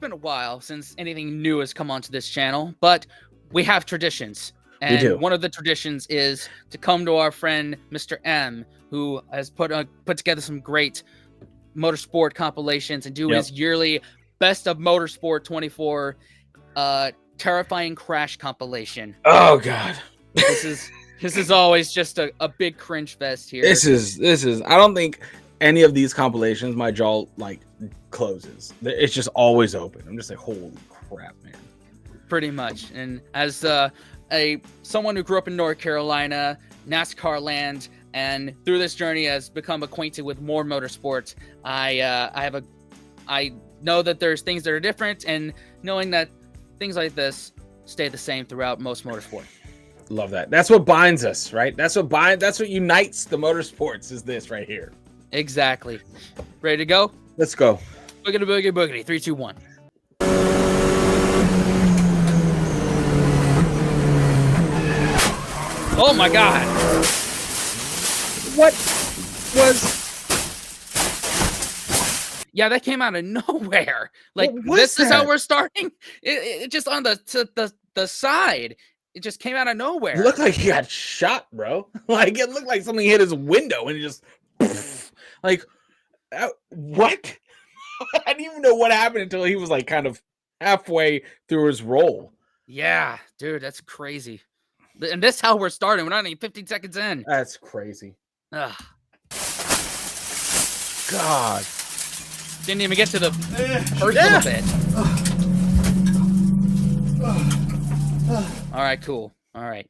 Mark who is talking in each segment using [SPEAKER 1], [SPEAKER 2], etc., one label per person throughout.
[SPEAKER 1] been a while since anything new has come onto this channel, but we have traditions.
[SPEAKER 2] We do.
[SPEAKER 1] And one of the traditions is to come to our friend Mr. M, who has put together some great motorsport compilations and do his yearly Best of Motorsport 24 terrifying crash compilation.
[SPEAKER 2] Oh God.
[SPEAKER 1] This is always just a big cringe fest here.
[SPEAKER 2] This is I don't think any of these compilations my jaw like closes. It's just always open. I'm just like, holy crap, man.
[SPEAKER 1] Pretty much. And as someone who grew up in North Carolina, NASCAR land, and through this journey has become acquainted with more motorsports, I know that there's things that are different, and knowing that things like this stay the same throughout most motorsport.
[SPEAKER 2] Love that. That's what binds us, right? That's what unites the motorsports is this right here.
[SPEAKER 1] Exactly. Ready to go?
[SPEAKER 2] Let's go.
[SPEAKER 1] Boogity, boogity, boogity. 3, 2, 1. Oh my God.
[SPEAKER 2] What was...
[SPEAKER 1] Yeah, that came out of nowhere. Like,
[SPEAKER 2] this
[SPEAKER 1] is how we're starting? It just on the side. It just came out of nowhere.
[SPEAKER 2] It looked like he got shot, bro. Like, it looked like something hit his window and it just... Like, what? I didn't even know what happened until he was like kind of halfway through his roll.
[SPEAKER 1] Yeah, dude, that's crazy. And this is how we're starting. We're not even 15 seconds in.
[SPEAKER 2] That's crazy.
[SPEAKER 1] Ugh.
[SPEAKER 2] God.
[SPEAKER 1] Didn't even get to the first little bit. All right, cool. All right.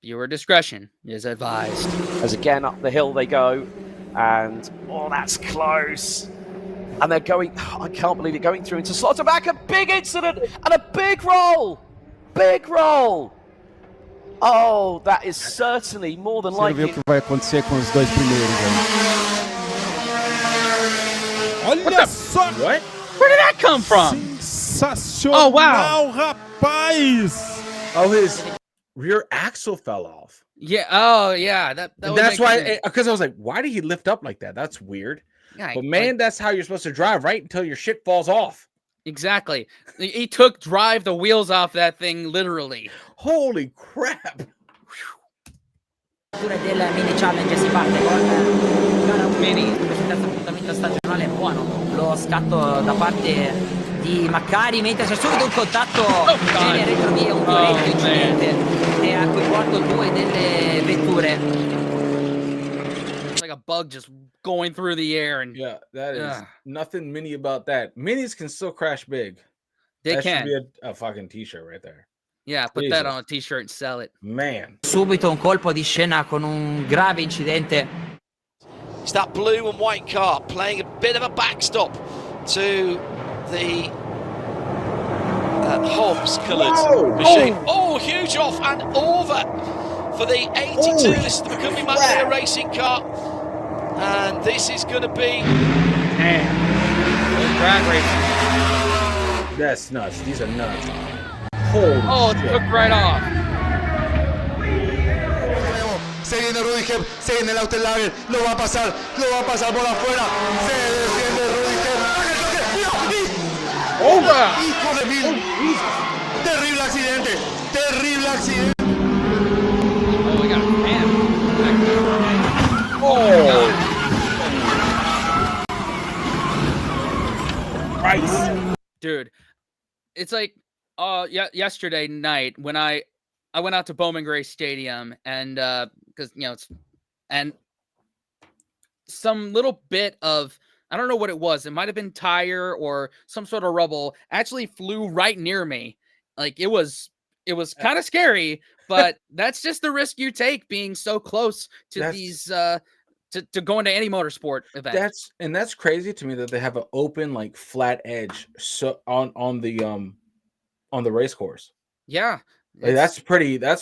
[SPEAKER 1] Viewer discretion is advised.
[SPEAKER 3] As again up the hill they go, and oh, that's close. And they're going, I can't believe it, going through into Slotterback. A big incident and a big roll. Big roll. Oh, that is certainly more than likely.
[SPEAKER 4] Você vê o que vai acontecer com os dois primeiros.
[SPEAKER 2] Olha só! What?
[SPEAKER 1] Where did that come from?
[SPEAKER 4] Sensacional,
[SPEAKER 1] oh, wow.
[SPEAKER 4] Rapaz!
[SPEAKER 2] Oh, his rear axle fell off.
[SPEAKER 1] Yeah. Oh, yeah.
[SPEAKER 2] That's why, because I was like, why did he lift up like that? That's weird.
[SPEAKER 1] Yeah,
[SPEAKER 2] but man, that's how you're supposed to drive, right? Until your shit falls off.
[SPEAKER 1] Exactly. He took the wheels off that thing, literally.
[SPEAKER 2] Holy crap.
[SPEAKER 5] Del mini challenge si parte con gara 1 questo terzo appuntamento stagionale buono, lo scatto da parte di Maccari, mentre c'è subito un contatto nelle retrovie, un violetto incidente e ha coinvolto 2 delle vetture.
[SPEAKER 1] It's like a bug just going through the air. And
[SPEAKER 2] yeah, that is nothing mini about that. Minis can still crash big.
[SPEAKER 1] They
[SPEAKER 2] that
[SPEAKER 1] can.
[SPEAKER 2] Should be a fucking t-shirt right there.
[SPEAKER 1] Yeah, put that on a t-shirt and sell it.
[SPEAKER 2] Man.
[SPEAKER 5] Subito un colpo di scena con un grave incidente.
[SPEAKER 3] It's that blue and white car playing a bit of a backstop to the Hobbs coloured machine. Oh, huge off and over for the 82. This is the McCumbee Maglia racing car. And this is going to be...
[SPEAKER 1] Drag racing.
[SPEAKER 2] That's nuts. These are nuts.
[SPEAKER 1] Oh, it took right off.
[SPEAKER 6] Se viene Rudiger, se viene Lautenlager, lo va a pasar por afuera, se defiende Rudiger, ¡hijo de mil! Terrible accidente.
[SPEAKER 1] Oh, we got a man.
[SPEAKER 2] Christ.
[SPEAKER 1] Dude, it's like yesterday night when I went out to Bowman Gray Stadium, and because and some little bit of, I don't know what it was, it might have been tire or some sort of rubble, actually flew right near me. Like, it was kind of scary, but that's just the risk you take being so close to these to go into any motorsport event.
[SPEAKER 2] That's crazy to me that they have an open, like, flat edge on the race course.
[SPEAKER 1] Yeah.
[SPEAKER 2] Like, that's pretty. I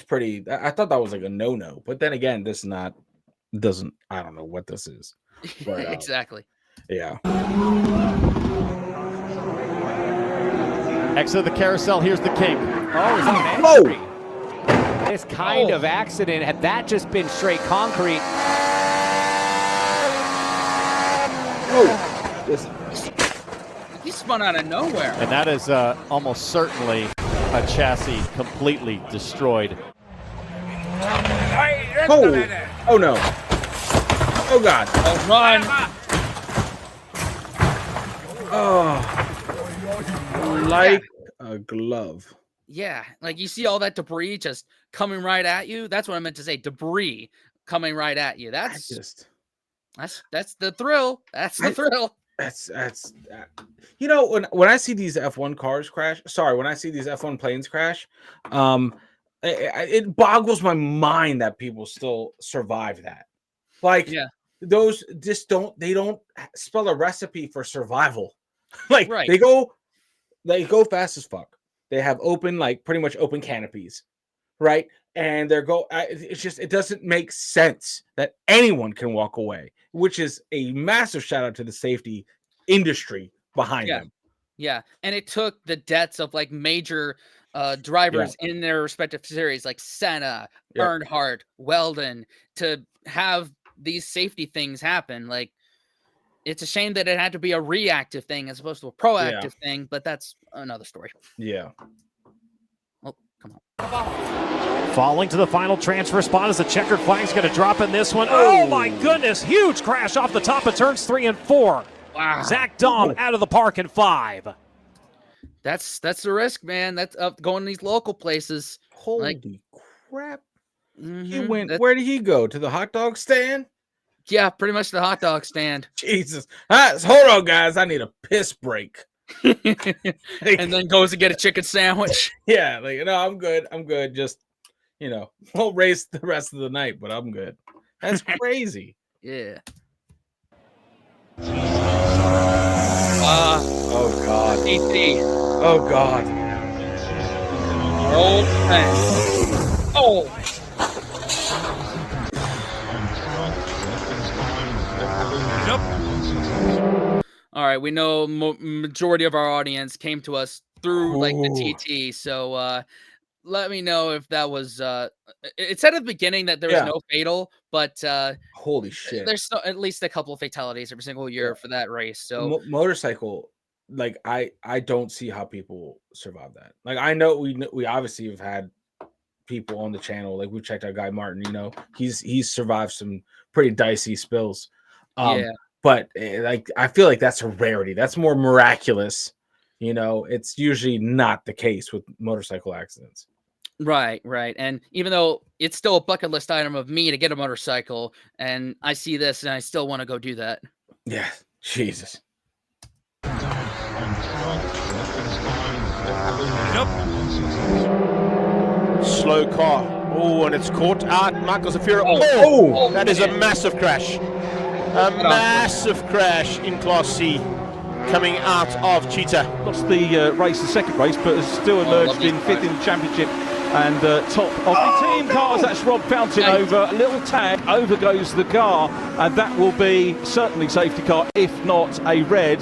[SPEAKER 2] thought that was like a no, but then again, I don't know what this is. But,
[SPEAKER 1] exactly.
[SPEAKER 2] Yeah.
[SPEAKER 7] Exit of the carousel, here's the king. Oh, he's on entry. This kind of accident, had that just been straight concrete.
[SPEAKER 2] Oh,
[SPEAKER 1] spun out of nowhere.
[SPEAKER 7] And that is almost certainly a chassis completely destroyed.
[SPEAKER 2] Oh no. Oh God.
[SPEAKER 1] Oh, run.
[SPEAKER 2] Oh, like a glove.
[SPEAKER 1] Yeah, like you see all that debris just coming right at you. That's what I meant to say. Debris coming right at you. That's the thrill. That's the thrill.
[SPEAKER 2] That's you know, when I see these F1 cars crash, when I see these F1 planes crash, it boggles my mind that people still survive that. Like,
[SPEAKER 1] Yeah.
[SPEAKER 2] those just don't spell a recipe for survival. Like,
[SPEAKER 1] Right.
[SPEAKER 2] they go fast as fuck. They have pretty much open canopies, right? And it's just, it doesn't make sense that anyone can walk away, which is a massive shout out to the safety industry behind them.
[SPEAKER 1] Yeah, and it took the deaths of like major drivers in their respective series, like Senna, Earnhardt, Weldon, to have these safety things happen. Like, it's a shame that it had to be a reactive thing as opposed to a proactive thing, but that's another story.
[SPEAKER 2] Yeah.
[SPEAKER 1] Oh, come on.
[SPEAKER 7] Falling to the final transfer spot as the checkered flag's going to drop in this one. Oh my goodness, huge crash off the top of turns 3 and 4.
[SPEAKER 1] Wow.
[SPEAKER 7] Zach Dahm out of the park in 5.
[SPEAKER 1] That's the risk, man. That's going to these local places.
[SPEAKER 2] Holy crap.
[SPEAKER 1] Mm-hmm.
[SPEAKER 2] He went, where did he go? To the hot dog stand?
[SPEAKER 1] Yeah, pretty much the hot dog stand.
[SPEAKER 2] Jesus. Hold on, guys. I need a piss break.
[SPEAKER 1] And then goes to get a chicken sandwich.
[SPEAKER 2] Yeah, like, no, I'm good. I'm good. Just, we'll race the rest of the night, but I'm good. That's crazy.
[SPEAKER 1] Yeah.
[SPEAKER 2] Oh God.
[SPEAKER 1] TT.
[SPEAKER 2] Oh God.
[SPEAKER 1] Old man. Oh. All right, we know majority of our audience came to us through like the TT, so let me know if that was it said at the beginning that there was no fatal, but
[SPEAKER 2] holy shit,
[SPEAKER 1] there's at least a couple of fatalities every single year for that race. So
[SPEAKER 2] motorcycle, like, I don't see how people survive that. Like, I know we obviously have had people on the channel, like we checked out Guy Martin, he's survived some pretty dicey spills. But like, I feel like that's a rarity. That's more miraculous. It's usually not the case with motorcycle accidents.
[SPEAKER 1] Right. And even though it's still a bucket list item of me to get a motorcycle, and I see this and I still want to go do that.
[SPEAKER 2] Yeah. Jesus.
[SPEAKER 8] Slow car. Oh, and it's caught out Michael Zafira. That is a massive crash. A massive crash in Class C coming out of Cheetah.
[SPEAKER 4] Lost the second race, but has still emerged in 5th in the championship and top of the team cars. That's Rob Fountain over. A little tag, over goes the car, and that will be certainly safety car, if not a red.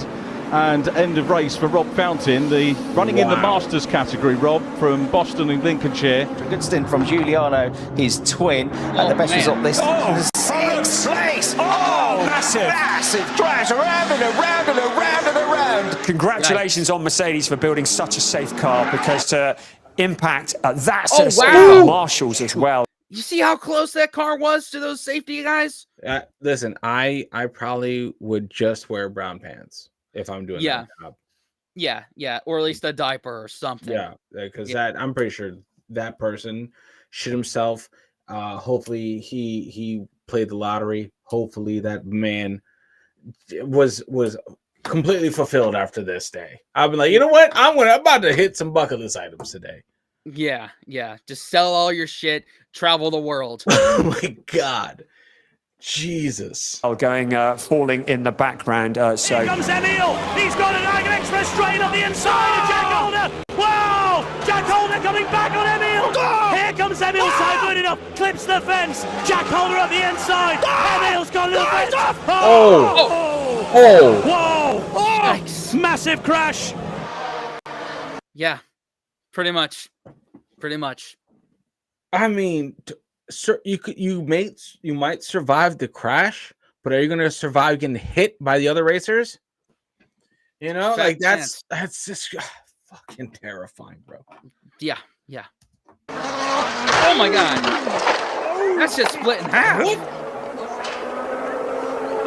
[SPEAKER 4] And end of race for Rob Fountain, the running in the Masters category, Rob, from Boston and Lincolnshire.
[SPEAKER 9] Good stint from Giuliano, his twin, and the best result this sixth place. Massive crash around and around and around and around.
[SPEAKER 10] Congratulations on Mercedes for building such a safe car, because to impact that set of safety marshals as well.
[SPEAKER 1] You see how close that car was to those safety guys?
[SPEAKER 2] Listen, I probably would just wear brown pants if I'm doing that job.
[SPEAKER 1] Yeah, or at least a diaper or something.
[SPEAKER 2] Yeah, because I'm pretty sure that person shit himself. Hopefully he played the lottery. Hopefully that man was completely fulfilled after this day. I've been like, you know what? I'm about to hit some bucket list items today.
[SPEAKER 1] Yeah. Just sell all your shit, travel the world.
[SPEAKER 2] Oh my God. Jesus.
[SPEAKER 10] Falling in the background. So
[SPEAKER 11] here comes Emil. He's got an extra straight on the inside. Jack Holder. Wow! Jack Holder coming back on Emil. Here comes Emil. Side good enough. Clips the fence. Jack Holder on the inside. Emil's got a little bit. Whoa!
[SPEAKER 1] Nice.
[SPEAKER 11] Massive crash.
[SPEAKER 1] Yeah, pretty much.
[SPEAKER 2] I mean, sir, you might survive the crash, but are you going to survive getting hit by the other racers? You know,
[SPEAKER 1] Fat
[SPEAKER 2] like
[SPEAKER 1] chance.
[SPEAKER 2] that's just fucking terrifying, bro.
[SPEAKER 1] Yeah. Oh my god. That's just split in half.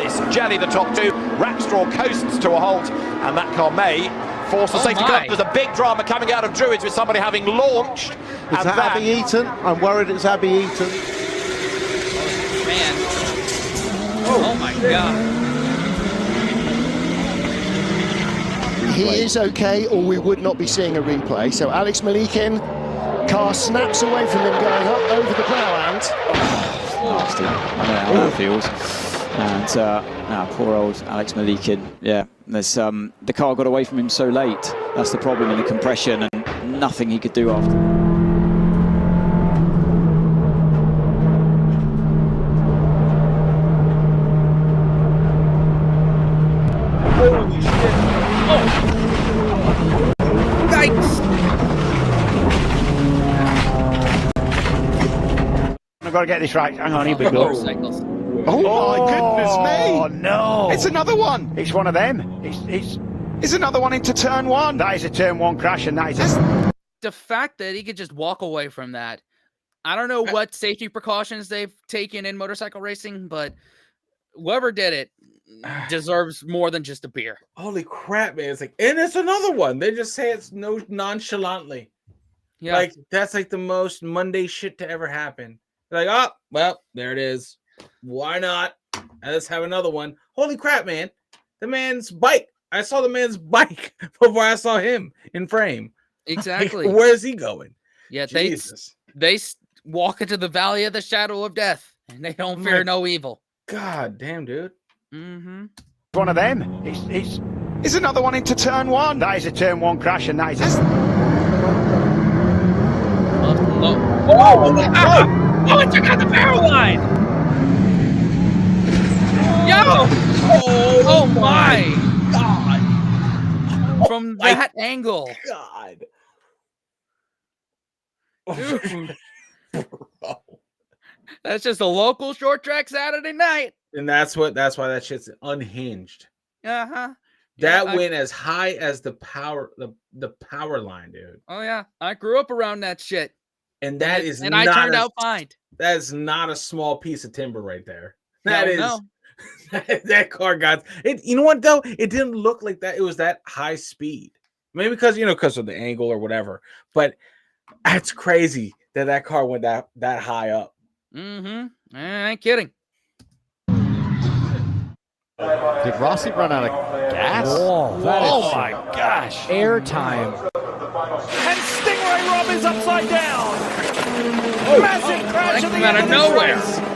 [SPEAKER 3] It's Jelly, the top two. Rackstraw coasts to a halt, and that car may force the safety car. There's a big drama coming out of Druids with somebody having launched.
[SPEAKER 12] Is that Abby Eaton? I'm worried it's Abby Eaton.
[SPEAKER 1] Man. Oh my god.
[SPEAKER 13] He is okay, or we would not be seeing a replay. So Alex Malikin, car snaps away from him going up over the brow end.
[SPEAKER 14] Nasty. I know how that feels. And poor old Alex Malikin. Yeah, there's the car got away from him so late. That's the problem in the compression, and nothing he could do after.
[SPEAKER 2] Holy shit! Oh,
[SPEAKER 1] yikes!
[SPEAKER 15] I've got to get this right. Hang on, here we go.
[SPEAKER 1] Motorcycles.
[SPEAKER 12] Oh my goodness me!
[SPEAKER 15] Oh no!
[SPEAKER 12] It's another one!
[SPEAKER 15] It's one of them.
[SPEAKER 12] It's another one into turn one!
[SPEAKER 15] That is a turn one crash, and that is
[SPEAKER 1] the fact that he could just walk away from that. I don't know what safety precautions they've taken in motorcycle racing, but whoever did it deserves more than just a beer.
[SPEAKER 2] Holy crap, man. It's like, and it's another one. They just say it's nonchalantly.
[SPEAKER 1] Yeah.
[SPEAKER 2] Like, that's like the most Monday shit to ever happen. They're like, oh, well, there it is. Why not? Let's have another one. Holy crap, man. The man's bike. I saw the man's bike before I saw him in frame.
[SPEAKER 1] Exactly.
[SPEAKER 2] Like, where's he going?
[SPEAKER 1] Yeah,
[SPEAKER 2] Jesus.
[SPEAKER 1] they walk into the valley of the shadow of death, and they don't fear no evil.
[SPEAKER 2] God damn, dude.
[SPEAKER 1] Mm-hmm.
[SPEAKER 15] one of them.
[SPEAKER 12] It's another one into turn one.
[SPEAKER 15] That is a turn one crash, and that is
[SPEAKER 1] Oh, it took out the barrel line! Yo! Oh my god! From that angle.
[SPEAKER 2] God.
[SPEAKER 1] Dude. That's just a local short track Saturday night.
[SPEAKER 2] And that's why that shit's unhinged.
[SPEAKER 1] Uh-huh.
[SPEAKER 2] That went as high as the power line, dude.
[SPEAKER 1] Oh yeah. I grew up around that shit.
[SPEAKER 2] And that is
[SPEAKER 1] I turned out fine.
[SPEAKER 2] That is not a small piece of timber right there.
[SPEAKER 1] No.
[SPEAKER 2] That car got it. You know what though? It didn't look like that. It was that high speed. Maybe because of the angle or whatever. But that's crazy that car went that high up.
[SPEAKER 1] Mm-hmm. I ain't kidding.
[SPEAKER 7] Did Rossi run out of gas?
[SPEAKER 15] Oh my gosh.
[SPEAKER 7] Airtime.
[SPEAKER 11] And Stingray Rob is upside down. Massive crash at the
[SPEAKER 1] out
[SPEAKER 11] end
[SPEAKER 1] of
[SPEAKER 11] of
[SPEAKER 1] nowhere.
[SPEAKER 11] this race.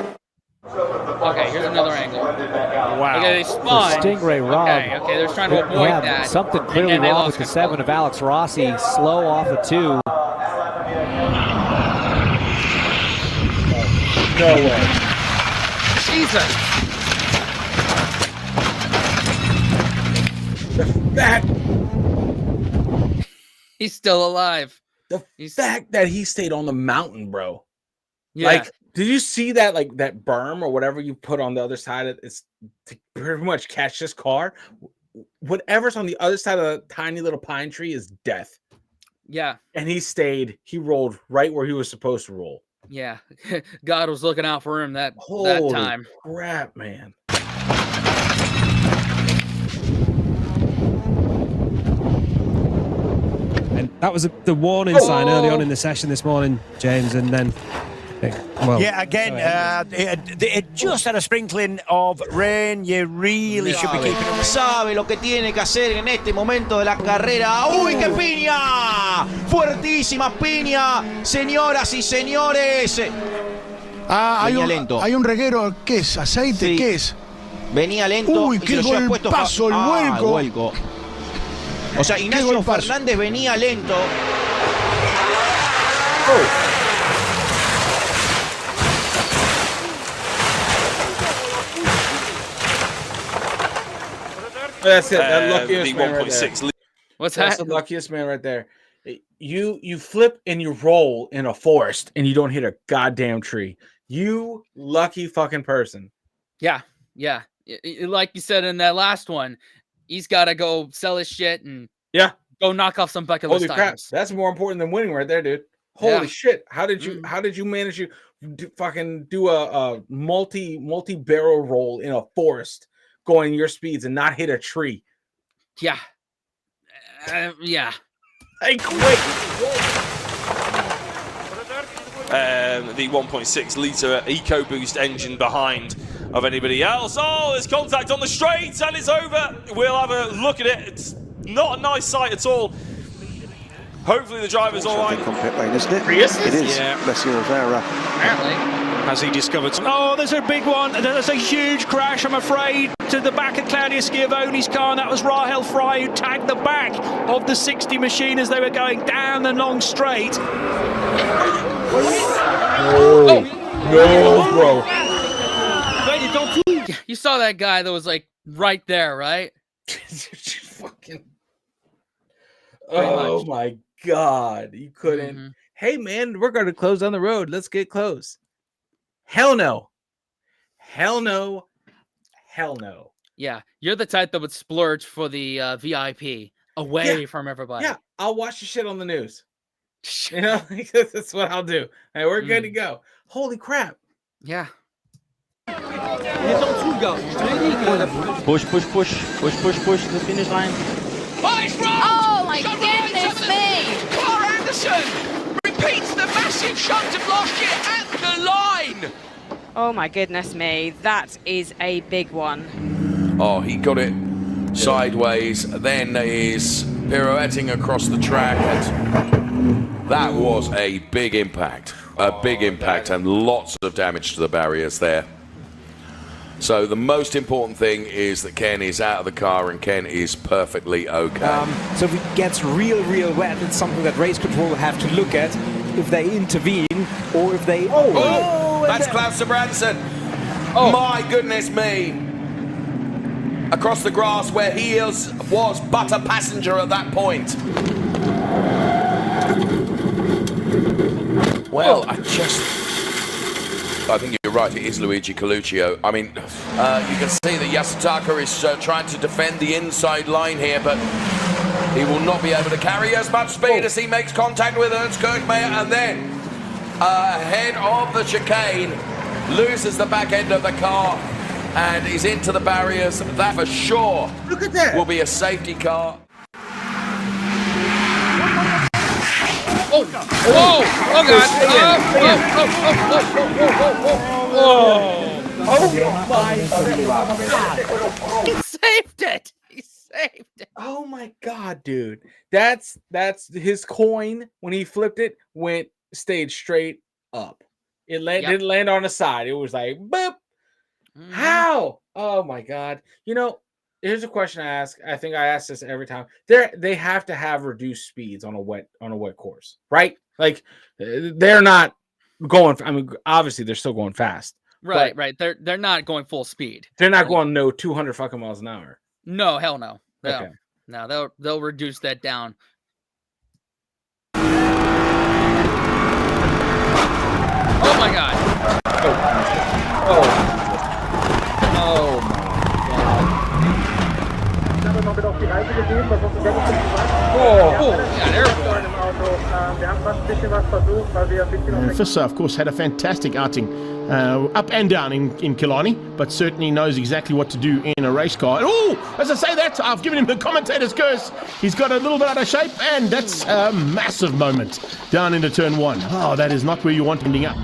[SPEAKER 1] Okay, here's another angle.
[SPEAKER 7] Wow.
[SPEAKER 1] Okay, they spun.
[SPEAKER 7] Stingray Rob.
[SPEAKER 1] Okay, they're trying to avoid that.
[SPEAKER 7] Something clearly
[SPEAKER 1] And they
[SPEAKER 7] wrong
[SPEAKER 1] lost
[SPEAKER 7] with the
[SPEAKER 1] control.
[SPEAKER 7] 7 of Alex Rossi. Slow off the 2.
[SPEAKER 2] No way.
[SPEAKER 1] Jesus. He's still alive.
[SPEAKER 2] The fact that he stayed on the mountain, bro.
[SPEAKER 1] Yeah.
[SPEAKER 2] Like, did you see that, like, that berm or whatever you put on the other side of it's to pretty much catch this car? Whatever's on the other side of the tiny little pine tree is death.
[SPEAKER 1] Yeah.
[SPEAKER 2] And he rolled right where he was supposed to roll.
[SPEAKER 1] Yeah. God was looking out for him that
[SPEAKER 2] Holy
[SPEAKER 1] time.
[SPEAKER 2] Crap, man.
[SPEAKER 16] And that was the warning sign early on in the session this morning, James, and then
[SPEAKER 15] yeah, again, it just had a sprinkling of rain. You really should be keeping it.
[SPEAKER 9] Sabe lo que tiene que hacer en este momento de la carrera. ¡Uy, qué piña! Fuertísima piña, señoras y señores.
[SPEAKER 6] Hay un reguero, ¿qué es? ¿Aceite?
[SPEAKER 9] Sí.
[SPEAKER 6] ¿Qué es?
[SPEAKER 9] Venía lento.
[SPEAKER 6] Uy, qué golpazo, el vuelco.
[SPEAKER 9] O sea, Ignacio Fernández venía lento.
[SPEAKER 2] That's it. That luckiest man right there.
[SPEAKER 1] What's
[SPEAKER 2] That's
[SPEAKER 1] that?
[SPEAKER 2] the luckiest man right there. You flip and you roll in a forest and you don't hit a goddamn tree. You lucky fucking person.
[SPEAKER 1] Yeah. Like you said in that last one, he's got to go sell his shit and go knock off some bucket list
[SPEAKER 2] Holy crap!
[SPEAKER 1] items.
[SPEAKER 2] That's more important than winning, right there, dude. Holy shit! How did you manage to fucking do a multi barrel roll in a forest, going your speeds and not hit a tree?
[SPEAKER 1] Yeah. Yeah.
[SPEAKER 2] Hey, quick!
[SPEAKER 8] The 1.6 litre EcoBoost engine behind of anybody else. Oh, there's contact on the straight and it's over. We'll have a look at it. It's not a nice sight at all. Hopefully the driver's all right.
[SPEAKER 9] On pit lane, isn't it?
[SPEAKER 8] Prius?
[SPEAKER 9] It is.
[SPEAKER 8] Yeah.
[SPEAKER 9] Alessio Rivera.
[SPEAKER 1] Apparently.
[SPEAKER 4] Has he discovered? Oh, there's a big one. There's a huge crash, I'm afraid, to the back of Claudio Schiavone's car. And that was Rahel Fry who tagged the back of the 60 machine as they were going down the long straight.
[SPEAKER 2] No, bro.
[SPEAKER 1] You saw that guy that was like right there, right?
[SPEAKER 2] Fucking. Oh my God, you couldn't. Hey man, we're going to close on the road. Let's get close. Hell no. Hell no. Hell no.
[SPEAKER 1] Yeah, you're the type that would splurge for the VIP away from everybody.
[SPEAKER 2] Yeah, I'll watch the shit on the news. You know, that's what I'll do. Hey, we're good to go. Holy crap.
[SPEAKER 1] Yeah.
[SPEAKER 17] Push to the finish line.
[SPEAKER 18] Oh my goodness me!
[SPEAKER 19] Carl Anderson repeats the massive shunt of last year at the line.
[SPEAKER 18] Oh my goodness me, that is a big one.
[SPEAKER 20] Oh, he got it sideways, then is pirouetting across the track. That was a big impact. A big impact and lots of damage to the barriers there. So the most important thing is that Ken is out of the car and Ken is perfectly okay.
[SPEAKER 21] So if it gets real wet, it's something that race control will have to look at if they intervene or if they...
[SPEAKER 20] That's Klaus Branson. Oh. My goodness me. Across the grass where he was but a passenger at that point. Well, I think you're right, it is Luigi Coluccio. I mean, you can see that Yasutaka is trying to defend the inside line here, but he will not be able to carry as much speed as he makes contact with Ernst Kirchmeier, and then ahead of the chicane, loses the back end of the car and is into the barriers. That for sure will be a safety car.
[SPEAKER 1] Oh! Whoa! Oh God!
[SPEAKER 2] Oh my God!
[SPEAKER 1] He saved it. He saved it.
[SPEAKER 2] Oh my God, dude! That's his coin when he flipped it stayed straight up. It didn't land on the side. It was like boop. How? Oh my God! You know, here's a question I ask. I think I ask this every time. They have to have reduced speeds on a wet course, right? Like they're not going. I mean, obviously they're still going fast.
[SPEAKER 1] Right. They're not going full speed.
[SPEAKER 2] They're not going 200 fucking miles an hour.
[SPEAKER 1] No, hell no.
[SPEAKER 2] Okay.
[SPEAKER 1] No, they'll reduce that down. Oh my God.
[SPEAKER 2] Oh my
[SPEAKER 22] Visser, of course, had a fantastic outing, up and down in Killarney, but certainly knows exactly what to do in a race car. Oh, as I say that, I've given him the commentator's curse. He's got a little bit out of shape, and that's a massive moment down into turn one. Oh, that is not where you want him ending up.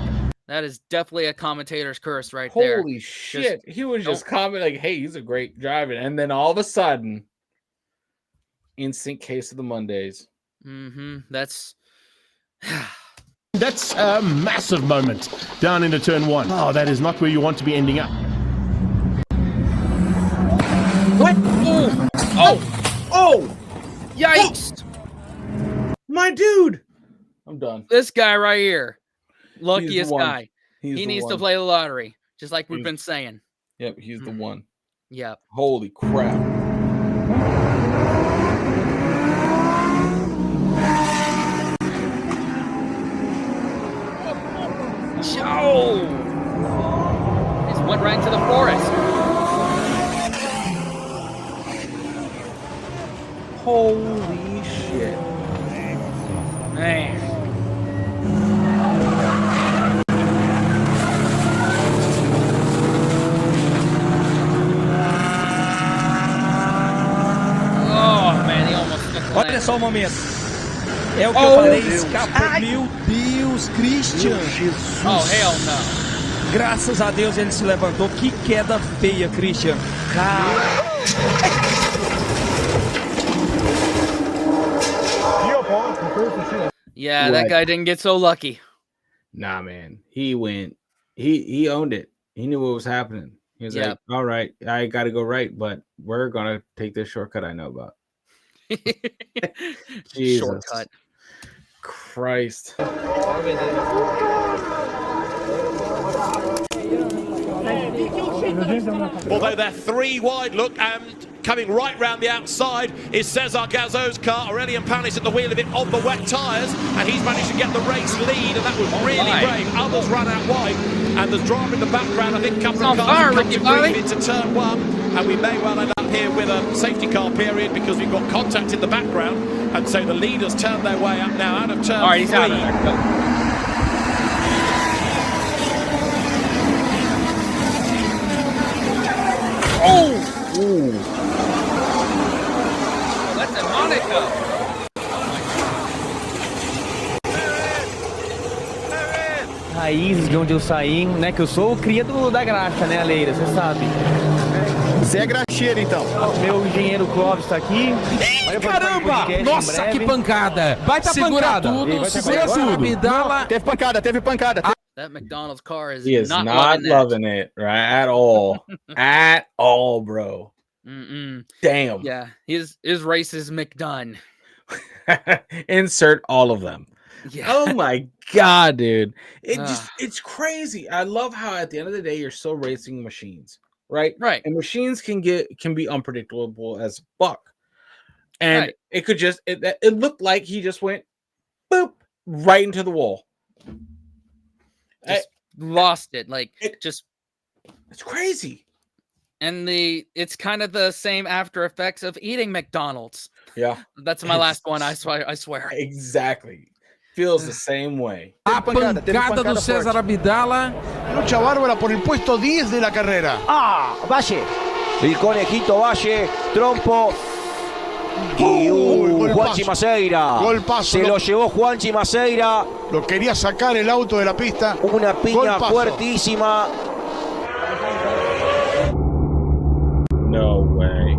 [SPEAKER 1] That is definitely a commentator's curse right there.
[SPEAKER 2] Holy shit. He was just commenting like, hey, he's a great driver. And then all of a sudden, instant case of the Mondays.
[SPEAKER 1] That's
[SPEAKER 22] a massive moment down into turn one. Oh, that is not where you want to be ending up.
[SPEAKER 2] What? Oh!
[SPEAKER 1] Yikes!
[SPEAKER 2] My dude! I'm done.
[SPEAKER 1] This guy right here. Luckiest
[SPEAKER 2] one.
[SPEAKER 1] guy. He needs to play the lottery, just like we've been saying.
[SPEAKER 2] Yep, he's the one.
[SPEAKER 1] Yep.
[SPEAKER 2] Holy crap.
[SPEAKER 1] Oh! Just went right into the forest. Man. Oh, man, he almost took the
[SPEAKER 21] Olha
[SPEAKER 1] land.
[SPEAKER 21] só o momento. É o que eu falei, escapa. Meu Deus, Christian.
[SPEAKER 1] Oh, hell no.
[SPEAKER 21] Graças a Deus ele se levantou. Que queda feia, Christian.
[SPEAKER 1] Yeah, that guy didn't get so lucky.
[SPEAKER 2] Nah, man. He went. He owned it. He knew what was happening. He was like, "All right, I got to go right, but we're gonna take this shortcut I know about." Jesus
[SPEAKER 1] Shortcut.
[SPEAKER 2] Christ.
[SPEAKER 11] Although they're 3 wide, look, and coming right round the outside is Cesar Gazzo's car. Aurelian Panis at the wheel of it on the wet tyres, and he's managed to get the race lead, and that was really brave. Others ran out wide, and there's drama in the background. I think a couple of cars have come to green into turn 1, and we may well end up here with a safety car period because we've got contact in the background, and so the leaders turn their way up now out of turn 3.
[SPEAKER 1] All right, he's out of there. Go. Oh!
[SPEAKER 2] Ooh.
[SPEAKER 1] That's a Monaco.
[SPEAKER 5] Raízes de onde eu saí, né? Que eu sou cria da graxa, né, Leira? Você sabe. Você é graxeiro, então. Meu engenheiro Clóvis está aqui.
[SPEAKER 10] Ih, caramba! Nossa, que pancada! Vai tá segura pancada. Tudo, segura tudo. Abdala.
[SPEAKER 5] Teve pancada, teve pancada.
[SPEAKER 1] That McDonald's car is
[SPEAKER 2] He is
[SPEAKER 1] not
[SPEAKER 2] loving it, right? At all. At all, bro. Damn.
[SPEAKER 1] Yeah, his race is McDone.
[SPEAKER 2] Insert all of them.
[SPEAKER 1] Yeah.
[SPEAKER 2] Oh my god, dude. It's crazy. I love how at the end of the day you're still racing machines, right?
[SPEAKER 1] Right.
[SPEAKER 2] And machines can be unpredictable as fuck. And it could just it looked like he just went boop right into the wall.
[SPEAKER 1] Just lost it. Like it's
[SPEAKER 2] crazy.
[SPEAKER 1] And it's kind of the same after effects of eating McDonald's.
[SPEAKER 2] Yeah.
[SPEAKER 1] That's my last one, I swear.
[SPEAKER 2] Exactly. Feels the same way.
[SPEAKER 10] A pancada do César Abdala.
[SPEAKER 12] Lucha bárbara por el puesto 10 de la carrera.
[SPEAKER 3] Valle. El conejito Valle, trompo. Y Juanchi Maceira.
[SPEAKER 12] Golpazo.
[SPEAKER 3] Se lo llevó Juanchi Maceira.
[SPEAKER 12] Lo quería sacar el auto de la pista.
[SPEAKER 3] Una piña
[SPEAKER 12] Golpazo.
[SPEAKER 3] fuertísima.
[SPEAKER 2] No way.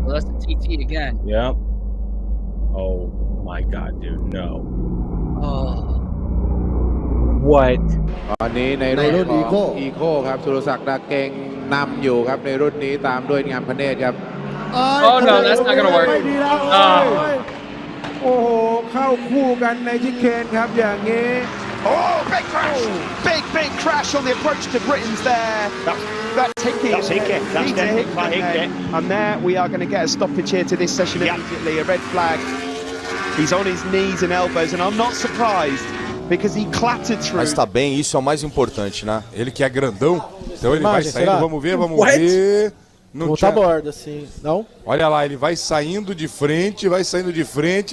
[SPEAKER 1] Well, that's the TT again.
[SPEAKER 2] Yep. Oh my god, dude. No.
[SPEAKER 1] Oh.
[SPEAKER 2] What?
[SPEAKER 23] ตอนนี้ในรุ่นของอีโคครับสุรศักดิ์ดาเก่งนำอยู่ครับในรุ่นนี้ตามด้วยงามพเนตรครับ
[SPEAKER 1] Oh no, that's not gonna work.
[SPEAKER 23] โอ้โหเข้าคู่กันในชิคเคนครับอย่างนี้
[SPEAKER 12] Oh, big crash! Big crash on the approach to Britain's there. That's Hickey.
[SPEAKER 15] That's Hickey. That's definitely by Hickey.
[SPEAKER 12] And there we are going to get a stoppage here to this session immediately. A red flag. He's on his knees and elbows, and I'm not surprised because he clattered through.
[SPEAKER 24] Mas tá bem, isso é o mais importante, né? Ele que é grandão, então ele vai saindo, vamos ver. Não
[SPEAKER 25] tá borda, assim, não?
[SPEAKER 24] Olha lá, ele vai saindo de frente,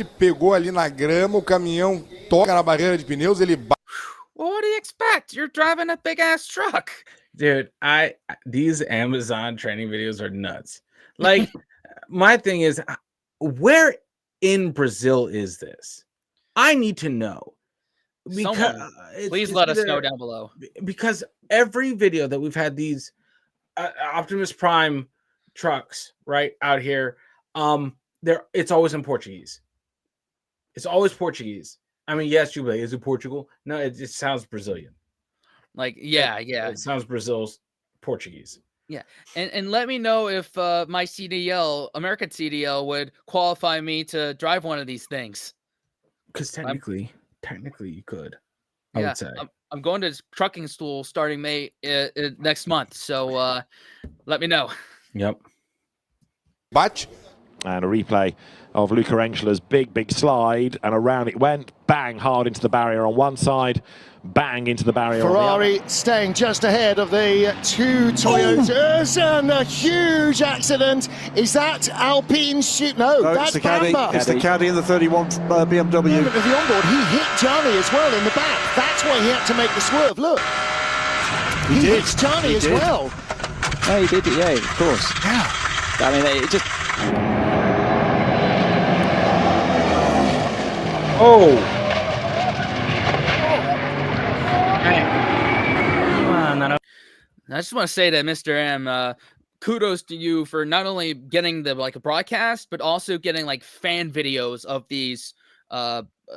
[SPEAKER 24] pegou ali na grama, o caminhão toca na barreira de pneus, ele bate.
[SPEAKER 1] What do you expect? You're driving a big ass truck.
[SPEAKER 2] Dude, these Amazon training videos are nuts. Like, my thing is, where in Brazil is this? I need to know. Because
[SPEAKER 1] please let us know down below.
[SPEAKER 2] Because every video that we've had these Optimus Prime trucks right out here, it's always in Portuguese. It's always Portuguese. I mean, yes, Jubilee, is it Portugal? No, it just sounds Brazilian.
[SPEAKER 1] Like, yeah.
[SPEAKER 2] It sounds Brazil's Portuguese.
[SPEAKER 1] Yeah, and let me know if my CDL, American CDL, would qualify me to drive one of these things.
[SPEAKER 2] Because technically you could. I would say.
[SPEAKER 1] I'm going to trucking school starting May next month, so let me know.
[SPEAKER 2] Yep.
[SPEAKER 24] Bate
[SPEAKER 4] And a replay of Luca Enschler's big slide, and around it went, bang, hard into the barrier on one side, bang into the barrier on the other.
[SPEAKER 7] Ferrari staying just ahead of the two Toyotas, and a huge accident. Is that Alpine shoot? No, that's
[SPEAKER 13] it's the Caddy.
[SPEAKER 7] Bamba.
[SPEAKER 13] It's the Caddy in the 31 BMW.
[SPEAKER 7] Moment of the onboard, he hit Gianni as well in the back. That's why he had to make the swerve. Look, he hits Gianni as well.
[SPEAKER 9] Yeah, he did it. Yeah, of course.
[SPEAKER 7] Yeah.
[SPEAKER 9] I mean, it just.
[SPEAKER 2] Oh.
[SPEAKER 1] I just want to say to Mr. M, kudos to you for not only getting the a broadcast, but also getting fan videos of these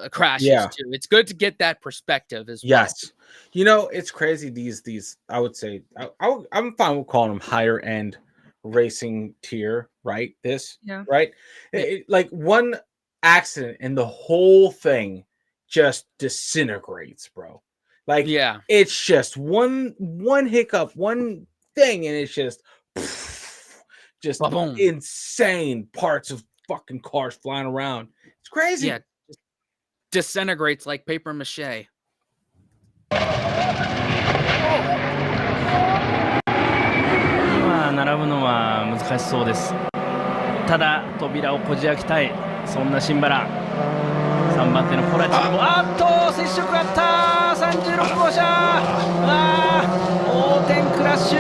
[SPEAKER 1] crashes too. It's good to get that perspective as well.
[SPEAKER 2] Yes. You know, it's crazy. These I would say I'm fine with calling them higher end racing tier, right? Right? Like one accident and the whole thing just disintegrates, bro. Like, it's just one hiccup, one thing, and it's just
[SPEAKER 1] Ba-boom.
[SPEAKER 2] insane parts of fucking cars flying around. It's crazy.
[SPEAKER 1] Yeah, just disintegrates like paper mache.
[SPEAKER 5] 並ぶのは難しそうです。ただ扉をこじ開けたい、そんなシンバラ。3番手のポラチにも接触あった。36号車、横転クラッシュ。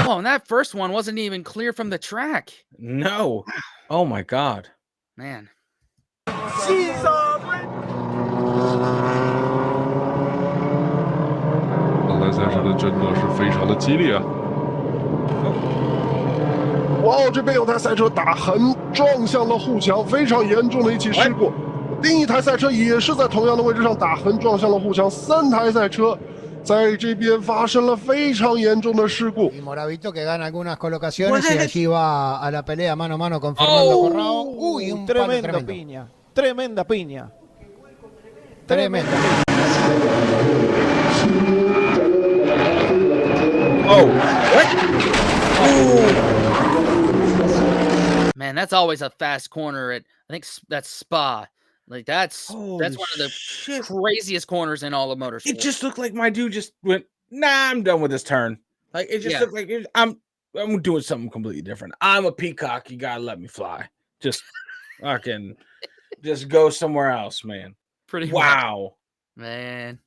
[SPEAKER 1] Oh, and that first one wasn't even clear from the track.
[SPEAKER 2] No. Oh my God.
[SPEAKER 1] Man.
[SPEAKER 14] 刚才赛车的争夺是非常的激烈啊！
[SPEAKER 16] 哇哦，这边有台赛车打横撞向了护墙，非常严重的一起事故。另一台赛车也是在同样的位置上打横撞向了护墙，3台赛车在这边发生了非常严重的事故。
[SPEAKER 25] Moravito que gana algunas colocaciones y allí va a la pelea mano a mano con Fernando Corrao. Uy, un
[SPEAKER 9] tremenda
[SPEAKER 25] tremendo.
[SPEAKER 9] piña, tremenda piña.
[SPEAKER 25] Tremenda.
[SPEAKER 2] Oh, what?
[SPEAKER 1] Man, that's always a fast corner at, I think that's Spa. Like that's one of the craziest corners in all of motorsport.
[SPEAKER 2] It just looked like my dude just went, nah, I'm done with this turn. Like it just looked like I'm doing something completely different. I'm a peacock. You gotta let me fly. Just fucking, just go somewhere else, man.
[SPEAKER 1] Pretty
[SPEAKER 2] wow,
[SPEAKER 1] man.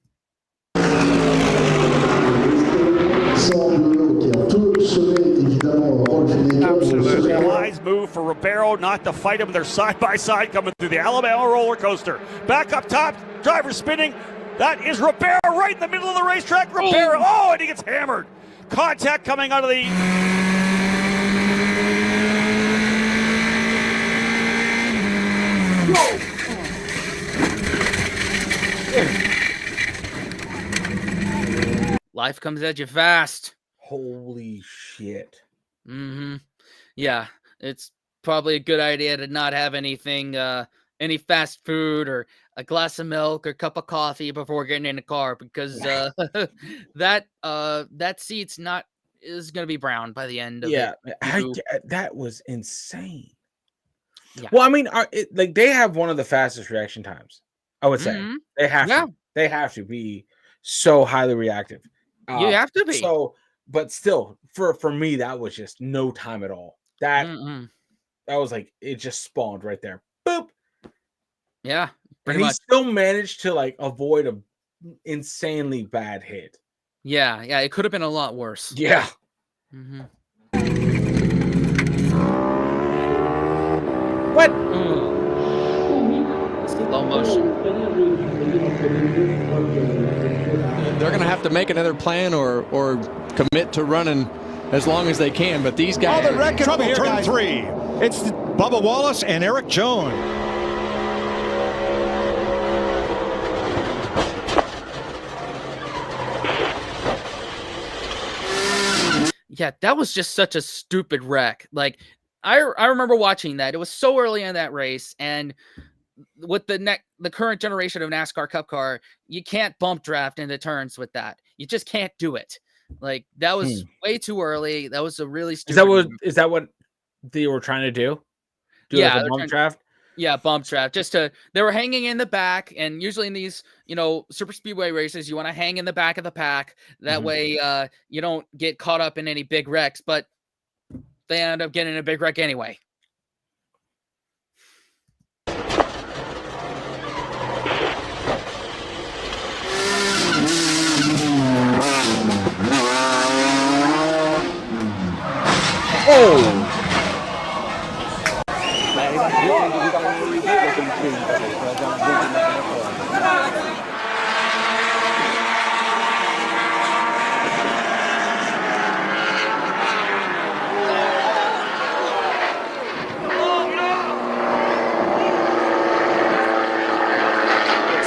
[SPEAKER 11] Absolutely. Wise move for Ribeiro not to fight him. They're side by side coming through the Alabama roller coaster. Back up top, driver spinning. That is Ribeiro right in the middle of the racetrack. Ribeiro, and he gets hammered. Contact coming out of the...
[SPEAKER 1] Life comes at you fast.
[SPEAKER 2] Holy shit.
[SPEAKER 1] Mm-hmm. Yeah, it's probably a good idea to not have anything, any fast food or a glass of milk or cup of coffee before getting in the car, because that seat's is gonna be brown by the end of it.
[SPEAKER 2] That was insane.
[SPEAKER 1] Yeah.
[SPEAKER 2] Well, I mean, like they have one of the fastest reaction times. I would say they have to. They have to be so highly reactive.
[SPEAKER 1] You have to be.
[SPEAKER 2] So, but still, for me, that was just no time at all. That was like it just spawned right there. Boop.
[SPEAKER 1] Yeah,
[SPEAKER 2] and he still managed to like avoid a insanely bad hit.
[SPEAKER 1] Yeah, it could have been a lot worse.
[SPEAKER 2] Yeah. What?
[SPEAKER 1] Slow motion.
[SPEAKER 26] They're going to have to make another plan or commit to running as long as they can. But these guys...
[SPEAKER 15] Oh, the wreck trouble here, turn 3. It's Bubba Wallace and Eric Jones.
[SPEAKER 1] Yeah, that was just such a stupid wreck. Like, I remember watching that. It was so early in that race, and with the current generation of NASCAR Cup car, you can't bump draft into turns with that. You just can't do it. Like, that was way too early. That was a really stupid.
[SPEAKER 2] Is that what they were trying to do?
[SPEAKER 1] Yeah,
[SPEAKER 2] like a bump draft?
[SPEAKER 1] Yeah, bump draft. They were hanging in the back, and usually in these, super speedway races, you want to hang in the back of the pack. That way, you don't get caught up in any big wrecks. But they end up getting a big wreck anyway.
[SPEAKER 2] Oh!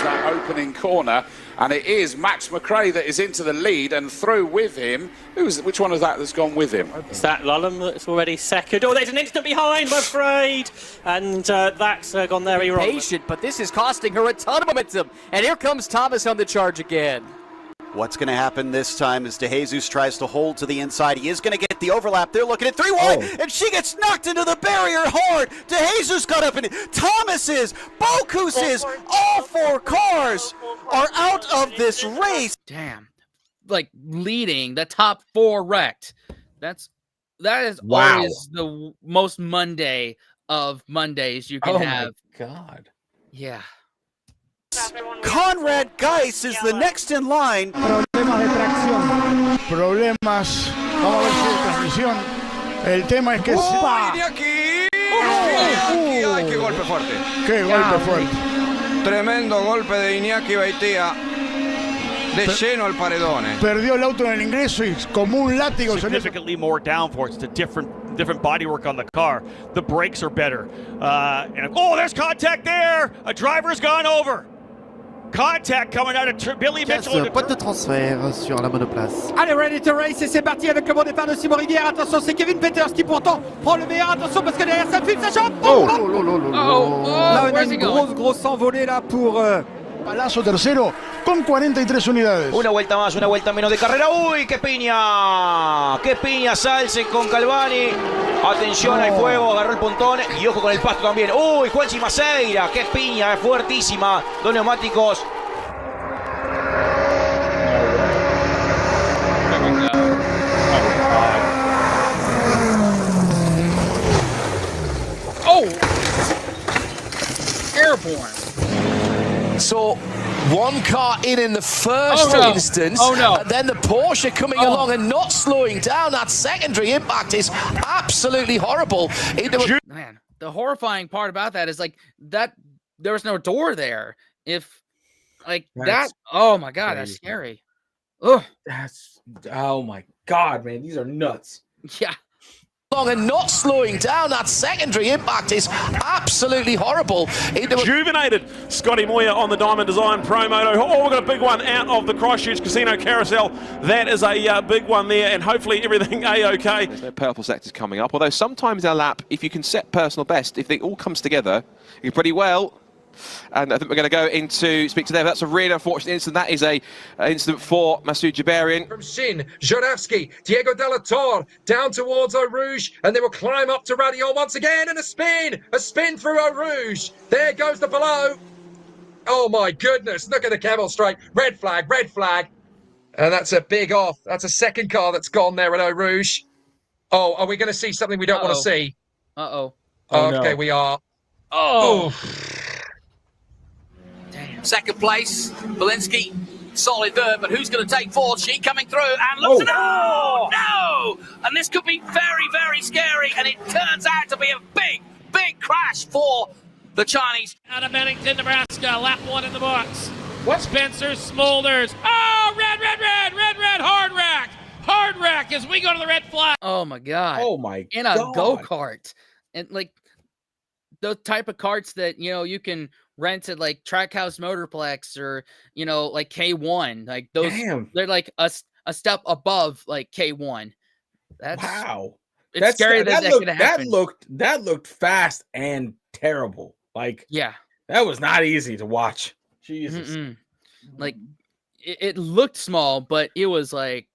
[SPEAKER 6] That opening corner, and it is Max McRae that is into the lead, and through with him. Which one is that that's gone with him?
[SPEAKER 11] It's that Lullum that's already second. Oh, there's an instant behind, I'm afraid. And that's gone very wrong.
[SPEAKER 8] Patient, but this is costing her a ton of momentum. And here comes Thomas on the charge again.
[SPEAKER 17] What's going to happen this time as DeJesus tries to hold to the inside. He is going to get the overlap. They're looking at 3 wide, and she gets knocked into the barrier hard. DeJesus got up in it. Thomas is, Bocuse is, all 4 cars are out of this race.
[SPEAKER 1] Damn. Like, leading the top 4 wrecked. That is
[SPEAKER 2] Wow.
[SPEAKER 1] always the most Monday of Mondays you can have.
[SPEAKER 2] Oh my God.
[SPEAKER 1] Yeah.
[SPEAKER 17] Conrad Geis is the next in line.
[SPEAKER 18] Problemas de tracción. Problemas. Vamos a ver si de transmisión. El tema es que...
[SPEAKER 23] ¡Iñaki! ¡Ay, qué golpe fuerte!
[SPEAKER 18] ¡Qué golpe fuerte!
[SPEAKER 23] Tremendo golpe de Iñaki Beitia. De lleno al paredone.
[SPEAKER 18] Perdió el auto en el ingreso y como un látigo.
[SPEAKER 19] Significantly more downforce. It's a different bodywork on the car. The brakes are better. There's contact there. A driver's gone over. Contact coming out of Billy Mitchell.
[SPEAKER 20] Boîte de transfert sur la monoplace.
[SPEAKER 15] Allez, ready to race, et c'est parti avec le bon départ de Simon Rivière. Attention, c'est Kevin Peters qui pourtant prend le meilleur. Attention parce que derrière ça filme sa jambe. Là, on a une grosse envolée là pour...
[SPEAKER 18] Palazzo tercero con 43 unidades.
[SPEAKER 9] Una vuelta más, una vuelta menos de carrera. ¡Uy, qué piña! ¡Qué piña Salce con Calvani! Atención al fuego, agarró el pontón y ojo con el pasto también. ¡Uy, Juanchi Maceira! ¡Qué piña! Fuertísima. 2 neumáticos.
[SPEAKER 1] Oh! Airborne.
[SPEAKER 27] So one car in the first instance, and then the Porsche coming along and not slowing down. That secondary impact is absolutely horrible.
[SPEAKER 1] Man, the horrifying part about that is like that there was no door there. If like that, oh my God, that's scary. Ugh.
[SPEAKER 2] Oh my God, man, these are nuts.
[SPEAKER 1] Yeah.
[SPEAKER 27] And not slowing down. That secondary impact is absolutely horrible.
[SPEAKER 4] Rejuvenated Scotty Moyer on the Diamond Design Pro Moto. Oh, we've got a big one out of the Christchurch Casino Carousel. That is a big one there, and hopefully everything a-okay.
[SPEAKER 28] There's no purple sectors coming up, although sometimes our lap, if you can set personal best, if it all comes together, you pretty well. And I think we're going to go into speak to them. That's a really unfortunate incident. That is a incident for Masoud Jabarian.
[SPEAKER 29] From Shin, Joravsky, Diego Della Torre, down towards Eau Rouge, and they will climb up to Radiol once again, and a spin through Eau Rouge. There goes the below. Oh my goodness, look at the camel straight. Red flag. And that's a big off. That's a second car that's gone there at Eau Rouge. Oh, are we going to see something we don't want to see?
[SPEAKER 1] Uh-oh.
[SPEAKER 29] Okay,
[SPEAKER 1] no.
[SPEAKER 29] We are.
[SPEAKER 1] Oh.
[SPEAKER 8] Second place, Belinsky, solid there, but who's going to take fourth? She coming through and looks at no! And this could be very, very scary, and it turns out to be a big crash for the Chinese.
[SPEAKER 11] Out of Bennington, Nebraska, lap 1 in the books. What? Spencer Smolders. Oh, red, hard rack as we go to the red flag.
[SPEAKER 1] Oh my God.
[SPEAKER 2] Oh my
[SPEAKER 1] In a go-kart. And like the type of carts that, you can rent at like Trackhouse Motorplex or, like K1, like those, they're like a step above like K1.
[SPEAKER 2] wow.
[SPEAKER 1] It's scary that could happen.
[SPEAKER 2] That looked fast and terrible. Like,
[SPEAKER 1] yeah,
[SPEAKER 2] that was not easy to watch. Jesus.
[SPEAKER 1] Like, it looked small, but it was like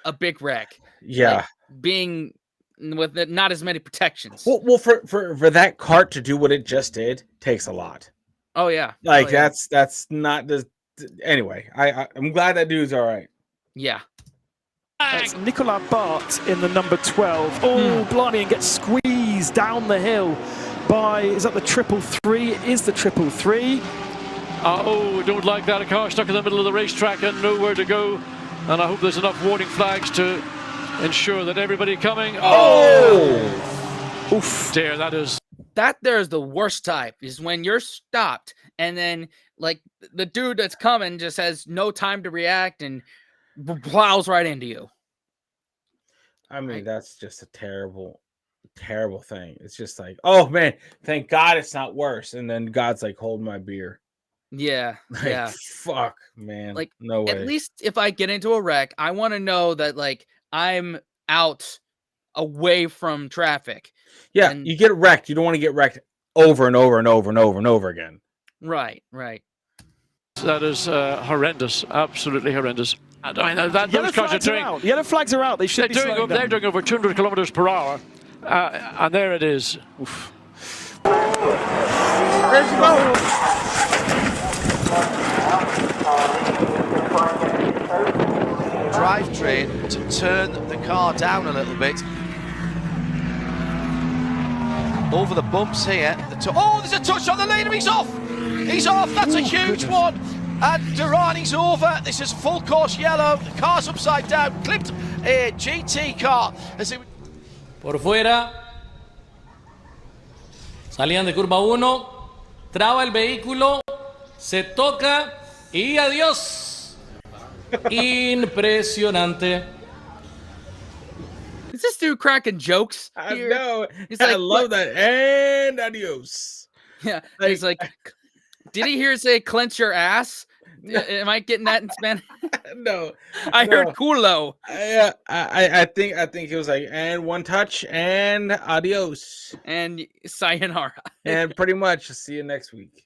[SPEAKER 1] a big wreck.
[SPEAKER 2] Yeah,
[SPEAKER 1] like, being with not as many protections.
[SPEAKER 2] Well, for that cart to do what it just did takes a lot.
[SPEAKER 1] Oh yeah,
[SPEAKER 2] like that's not the. Anyway, I'm glad that dude's all right.
[SPEAKER 1] Yeah.
[SPEAKER 11] That's Nicolas Bart in the number 12. Oh, blimey, and gets squeezed down the hill by, is that the 333? It is the 333.
[SPEAKER 3] Oh, don't like that. A car stuck in the middle of the racetrack and nowhere to go. And I hope there's enough warning flags to ensure that everybody coming. Oh! Oof, dear, that is.
[SPEAKER 1] That there's the worst type, is when you're stopped and then like the dude that's coming just has no time to react and plows right into you.
[SPEAKER 2] I mean, that's just a terrible, terrible thing. It's just like, oh man, thank God it's not worse. And then God's like, hold my beer.
[SPEAKER 1] Yeah.
[SPEAKER 2] Like,
[SPEAKER 1] yeah.
[SPEAKER 2] Fuck, man.
[SPEAKER 1] Like,
[SPEAKER 2] no way.
[SPEAKER 1] At least if I get into a wreck, I want to know that like I'm out away from traffic.
[SPEAKER 2] Yeah, you get wrecked. You don't want to get wrecked over and over and over and over and over again.
[SPEAKER 1] Right.
[SPEAKER 3] That is horrendous. Absolutely horrendous. I mean, those cars are doing.
[SPEAKER 11] Yellow flags are out. They should be slowing down.
[SPEAKER 3] They're doing over 200 kilometers per hour, and there it is. Oof.
[SPEAKER 2] Where's he going?
[SPEAKER 27] Drivetrain to turn the car down a little bit. Over the bumps here. Oh, there's a touch on the leader. He's off. He's off. That's a huge one. And Durrani's over. This is full course yellow. The car's upside down. Clipped a GT car.
[SPEAKER 5] Por fuera. Salían de curva 1. Traba el vehículo. Se toca. Y adiós. Impresionante.
[SPEAKER 1] Is this dude cracking jokes?
[SPEAKER 2] I
[SPEAKER 1] here?
[SPEAKER 2] know.
[SPEAKER 1] He's
[SPEAKER 2] I
[SPEAKER 1] like,
[SPEAKER 2] love that. And adios.
[SPEAKER 1] Yeah. He's like, did he hear say clench your ass? Am I getting that in Spanish?
[SPEAKER 2] No.
[SPEAKER 1] I heard culo.
[SPEAKER 2] Yeah, I think he was like, and one touch and adios.
[SPEAKER 1] And sayonara.
[SPEAKER 2] And pretty much see you next week.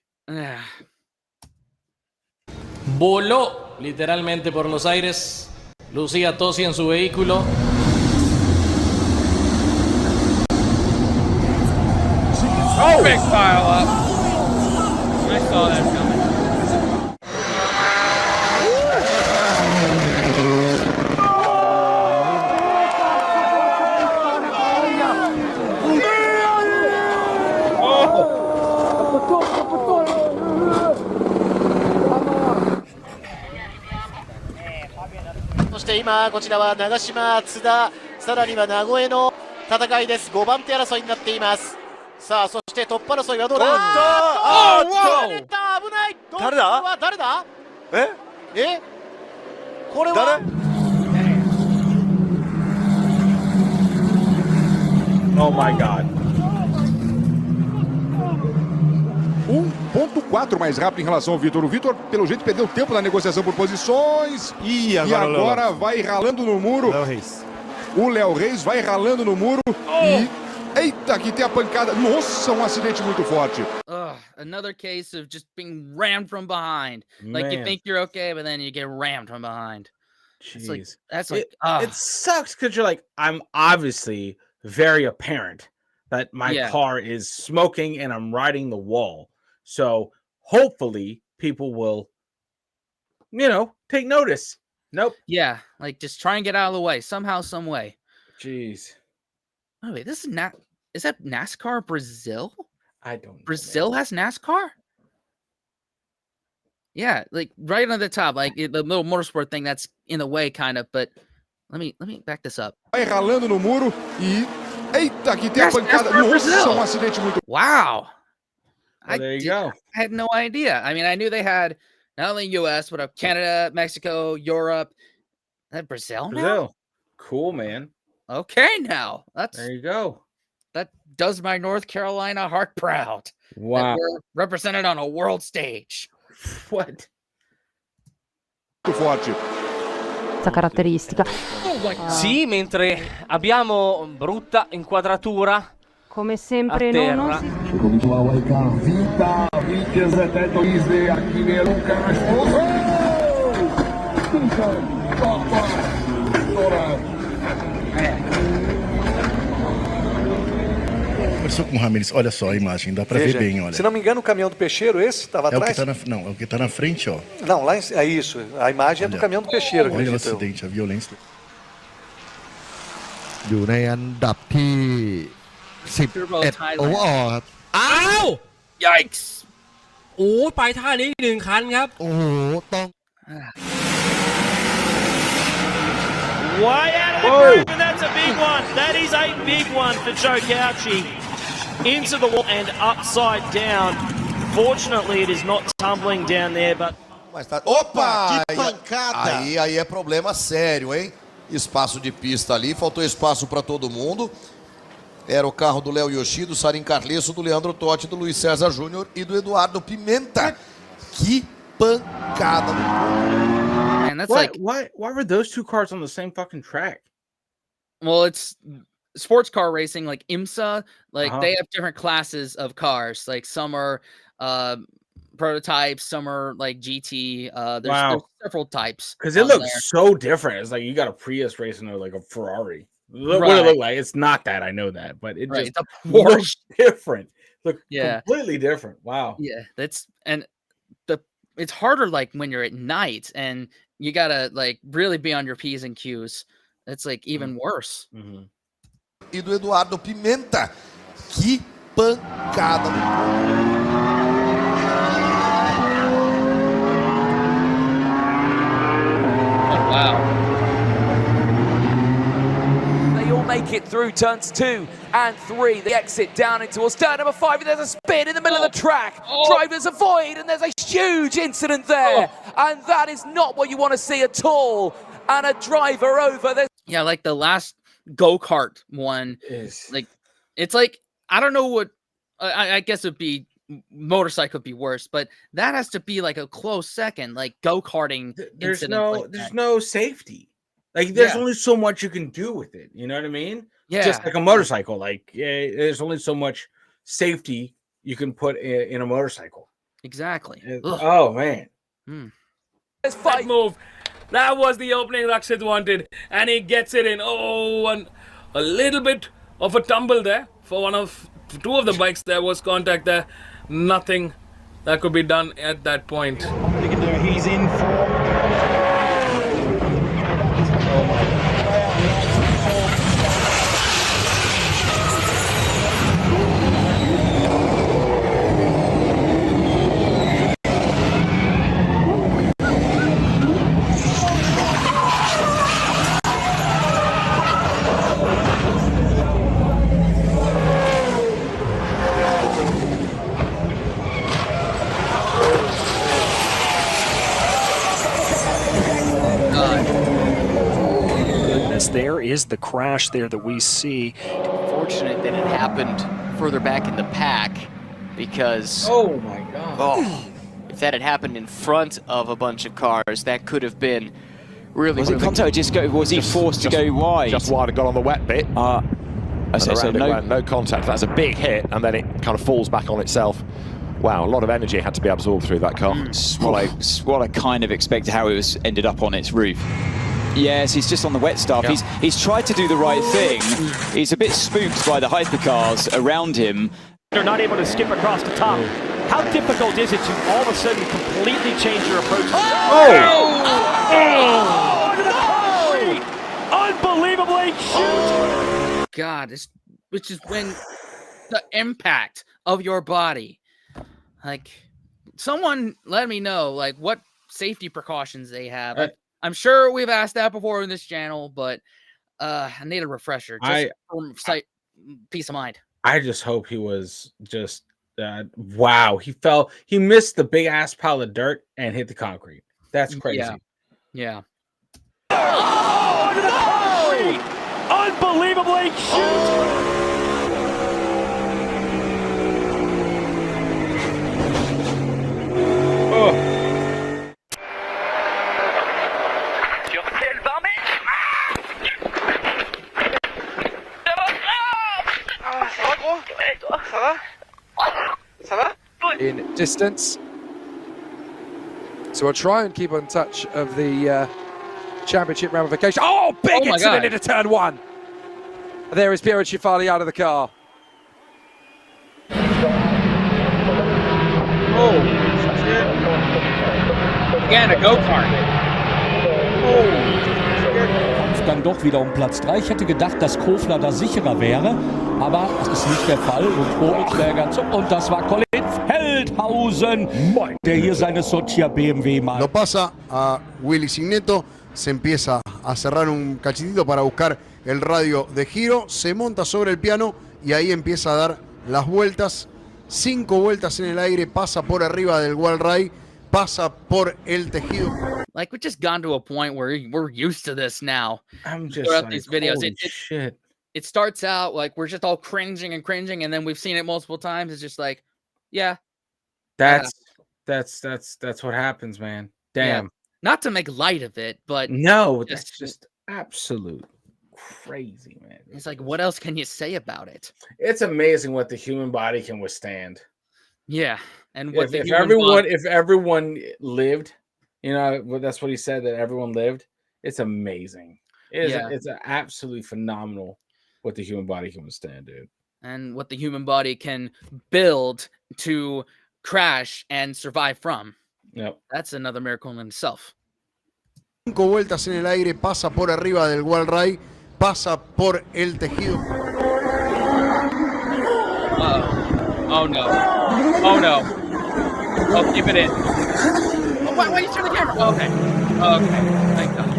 [SPEAKER 5] Voló literalmente por los aires. Lucía Tosi en su vehículo.
[SPEAKER 1] Oh, big pile up. I saw that coming.
[SPEAKER 7] そして今こちらは長島、津田、さらには名古屋の戦いです。5番手争いになっています。さあそしてトップ争いはどうだ。出た、危ない。誰だ？誰だ？え？これは
[SPEAKER 2] Oh my God.
[SPEAKER 10] 1.4 mais rápido em relação ao Vitor. O Vitor, pelo jeito, perdeu tempo na negociação por posições. E agora vai ralando no muro. O Léo Reis vai ralando no muro. E... Eita, aqui tem a pancada. Nossa, acidente muito forte.
[SPEAKER 1] Another case of just being rammed from behind. Like you think you're okay, but then you get rammed from behind.
[SPEAKER 2] Jeez.
[SPEAKER 1] It
[SPEAKER 2] sucks because you're like, I'm obviously very apparent that my car is smoking and I'm riding the wall. So hopefully people will, take notice. Nope.
[SPEAKER 1] Yeah, like just try and get out of the way somehow, some way.
[SPEAKER 2] Jeez.
[SPEAKER 1] Oh wait, this is not. Is that NASCAR Brazil?
[SPEAKER 2] I don't know.
[SPEAKER 1] Brazil has NASCAR? Yeah, like right on the top, like the little motorsport thing that's in the way, kind of. But let me back this up.
[SPEAKER 10] Vai ralando no muro e eita, aqui tem a pancada. Nossa, acidente muito.
[SPEAKER 1] Wow.
[SPEAKER 2] Well, there you go.
[SPEAKER 1] I had no idea. I mean, I knew they had not only U.S. but Canada, Mexico, Europe, Brazil.
[SPEAKER 2] Brazil. Cool, man.
[SPEAKER 1] Okay, now
[SPEAKER 2] there you go.
[SPEAKER 1] That does my North Carolina heart proud.
[SPEAKER 2] Wow,
[SPEAKER 1] we're represented on a world stage.
[SPEAKER 2] What?
[SPEAKER 10] Muito forte.
[SPEAKER 12] questa caratteristica.
[SPEAKER 5] Sì, mentre abbiamo brutta inquadratura.
[SPEAKER 12] Come sempre
[SPEAKER 5] a
[SPEAKER 12] non
[SPEAKER 5] terra.
[SPEAKER 18] Conversou com o Ramirez, olha só a imagem, dá pra ver
[SPEAKER 13] Veja,
[SPEAKER 18] bem, olha.
[SPEAKER 13] se não me engano, o caminhão do peixeiro, esse estava
[SPEAKER 18] É o que
[SPEAKER 13] atrás?
[SPEAKER 18] tá na, não, é o que tá na frente, ó.
[SPEAKER 13] Não, lá é isso. A imagem é do caminhão do peixeiro,
[SPEAKER 18] Olha o
[SPEAKER 13] acredito eu.
[SPEAKER 18] acidente, a violência.
[SPEAKER 14] อยู่ในอันดับที่11 โอเวอร์ออลครับ
[SPEAKER 5] อ้าว
[SPEAKER 1] Yikes
[SPEAKER 5] โอ้ไปท่านี้อีก1 คันครับ
[SPEAKER 14] โอ้โหต้อง
[SPEAKER 11] Way out of the group, and that's a big one. That is a big one for Joe Gauci. Into the wall and upside down. Fortunately, it is not tumbling down there, but...
[SPEAKER 16] Opa! Que pancada! Aí é problema sério, hein? Espaço de pista ali, faltou espaço para todo mundo. Era o carro do Léo Yoshi, do Sarin Carlesso, do Leandro Totti, do Luiz César Júnior e do Eduardo Pimenta. Que pancada!
[SPEAKER 1] Man, that's like
[SPEAKER 2] why were those two cars on the same fucking track?
[SPEAKER 1] Well, it's sports car racing, like IMSA, like they have different classes of cars. Like some are prototypes, some are like GT. There's several types.
[SPEAKER 2] Because it looks so different. It's like you got a Prius racing or like a Ferrari. What it look like? It's not that, I know that, but it just looks different. Look completely different. Wow.
[SPEAKER 1] Yeah, it's harder like when you're at night and you gotta like really be on your P's and Q's. It's like even worse.
[SPEAKER 16] E do Eduardo Pimenta. Que pancada!
[SPEAKER 1] Wow.
[SPEAKER 21] They all make it through turns 2 and 3. They exit down into turn number 5, and there's a spin in the middle of the track. Drivers avoid, and there's a huge incident there. And that is not what you want to see at all. And a driver over this.
[SPEAKER 1] Yeah, like the last go-kart one is like, it's like, I don't know what, I guess it'd be, motorcycle would be worse, but that has to be like a close second, like go-karting.
[SPEAKER 2] There's no safety. Like there's only so much you can do with it. You know what I mean?
[SPEAKER 1] Yeah.
[SPEAKER 2] Just like a motorcycle. Like there's only so much safety you can put in a motorcycle.
[SPEAKER 1] Exactly.
[SPEAKER 2] Oh man.
[SPEAKER 11] That move. That was the opening Rakshit wanted, and he gets it in. Oh, and a little bit of a tumble there for two of the bikes. There was contact there. Nothing that could be done at that point.
[SPEAKER 18] He's in for...
[SPEAKER 22] There is the crash there that we see.
[SPEAKER 24] Fortunate that it happened further back in the pack, because
[SPEAKER 2] oh my god,
[SPEAKER 24] if that had happened in front of a bunch of cars, that could have been really.
[SPEAKER 9] Was it contact? Was he forced to go wide?
[SPEAKER 25] Just wide and got on the wet bit.
[SPEAKER 9] So
[SPEAKER 25] no contact. That's a big hit, and then it kind of falls back on itself. Wow, a lot of energy had to be absorbed through that car.
[SPEAKER 9] What I kind of expected how it was ended up on its roof. Yes, he's just on the wet stuff.
[SPEAKER 25] Yeah.
[SPEAKER 9] He's tried to do the right thing. He's a bit spooked by the hypercars around him.
[SPEAKER 11] They're not able to skip across the top. How difficult is it to all of a sudden completely change your approach? Unbelievably huge!
[SPEAKER 1] God, which is when the impact of your body. Like, someone let me know, like, what safety precautions they have. I'm sure we've asked that before in this channel, but I need a refresher. Just for peace of mind.
[SPEAKER 2] I just hope he was just wow. He missed the big ass pile of dirt and hit the concrete. That's crazy.
[SPEAKER 1] Yeah.
[SPEAKER 11] Unbelievably huge!
[SPEAKER 4] in distance. So we'll try and keep on touch of the championship ramification. Oh, big incident into turn one. There is Piero Cifali out of the car.
[SPEAKER 1] Oh, again, a Go-kart.
[SPEAKER 6] Dann doch wieder um Platz 3. Ich hätte gedacht, dass Kofler da sicherer wäre, aber das ist nicht der Fall. Und Bodenschläger und das war Colin Feldhausen, der hier seine Socia BMW mal.
[SPEAKER 10] Lo pasa a Willy Signeto, se empieza a cerrar un cachitito para buscar el radio de giro, se monta sobre el piano y ahí empieza a dar las vueltas. 5 vueltas en el aire, pasa por arriba del wall ride, pasa por el tejido.
[SPEAKER 1] Like, we've just gone to a point where we're used to this now.
[SPEAKER 2] I'm just
[SPEAKER 1] throughout
[SPEAKER 2] like,
[SPEAKER 1] these videos.
[SPEAKER 2] holy shit.
[SPEAKER 1] It starts out like we're just all cringing, and then we've seen it multiple times. It's just like, yeah.
[SPEAKER 2] That's what happens, man. Damn.
[SPEAKER 1] Yeah. Not to make light of it, but
[SPEAKER 2] no, that's just absolute crazy, man.
[SPEAKER 1] It's like, what else can you say about it?
[SPEAKER 2] It's amazing what the human body can withstand.
[SPEAKER 1] Yeah, and what
[SPEAKER 2] if everyone lived, you know, that's what he said, that everyone lived. It's amazing. It's absolutely phenomenal what the human body can withstand, dude.
[SPEAKER 1] And what the human body can build to crash and survive from.
[SPEAKER 2] Yep.
[SPEAKER 1] That's another miracle in itself.
[SPEAKER 10] 5 vueltas en el aire, pasa por arriba del wall ride, pasa por el tejido.
[SPEAKER 1] Oh no. Oh no. Oh, keep it in. Oh, why you turn the camera? Oh, okay. Okay. Thank God.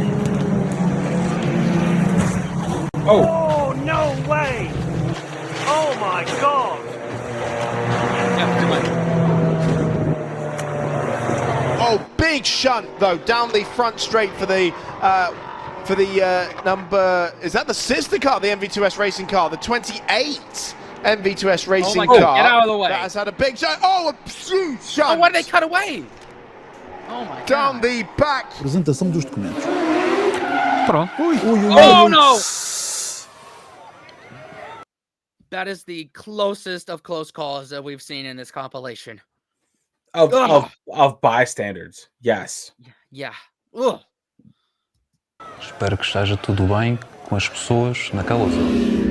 [SPEAKER 11] Oh, no way! Oh my God!
[SPEAKER 27] Oh, big shunt though down the front straight for the number, is that the sister car, the MV2S racing car, the 28 MV2S racing car.
[SPEAKER 1] Get out of the way.
[SPEAKER 27] That has had a big shunt. Oh, a huge shunt.
[SPEAKER 1] Oh, why did they cut away? Oh my God.
[SPEAKER 27] Down the back.
[SPEAKER 15] Apresentação dos documentos.
[SPEAKER 1] Pronto. Oh no! That is the closest of close calls that we've seen in this compilation.
[SPEAKER 2] Of bystanders, yes.
[SPEAKER 1] Yeah. Ugh.
[SPEAKER 17] Espero que esteja tudo bem com as pessoas naquela zona.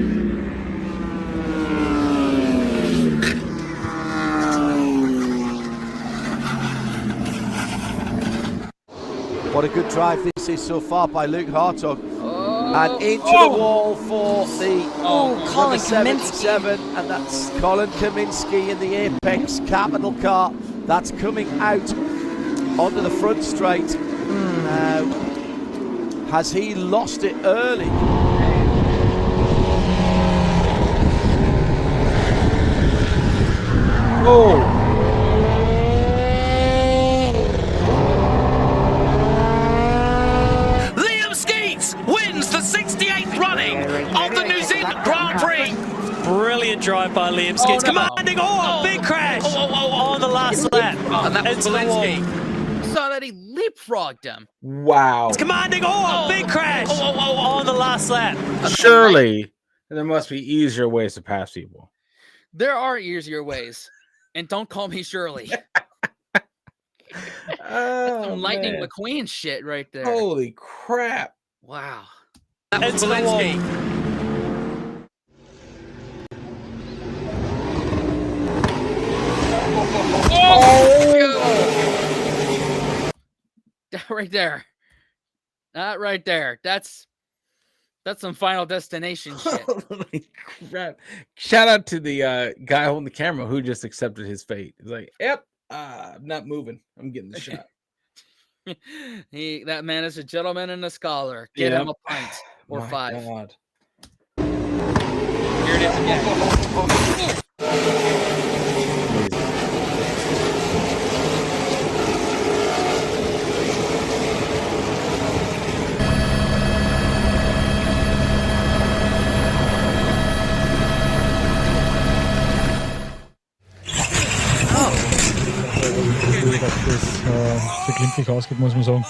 [SPEAKER 27] What a good drive this is so far by Luke Hartog. And into the wall for the
[SPEAKER 12] Colin
[SPEAKER 27] 77, and that's Colin Kaminsky in the Apex Capital car. That's coming out onto the front straight. Has he lost it early?
[SPEAKER 2] Oh!
[SPEAKER 8] Wins the 68th running of the New Zealand Grand Prix.
[SPEAKER 11] Brilliant drive by Liam Skeets. Commanding, big crash on the last lap.
[SPEAKER 8] And that was Valensky.
[SPEAKER 1] Saw that he leapfrogged him.
[SPEAKER 2] Wow.
[SPEAKER 11] It's commanding, big crash on the last lap.
[SPEAKER 2] Surely there must be easier ways to pass people.
[SPEAKER 1] There are easier ways. And don't call me Shirley. Some Lightning McQueen shit right there.
[SPEAKER 2] Holy crap.
[SPEAKER 1] Wow.
[SPEAKER 8] That was Valensky.
[SPEAKER 1] That right there. That right there. That's some Final Destination shit.
[SPEAKER 2] Holy crap. Shout out to the guy holding the camera who just accepted his fate. He's like, yep, I'm not moving. I'm getting the shot.
[SPEAKER 1] That man is a gentleman and a scholar. Get him a pint or
[SPEAKER 2] My
[SPEAKER 1] 5.
[SPEAKER 2] God.
[SPEAKER 1] Here it is again.
[SPEAKER 15] Dass das so glimpflich ausgeht, muss man sagen.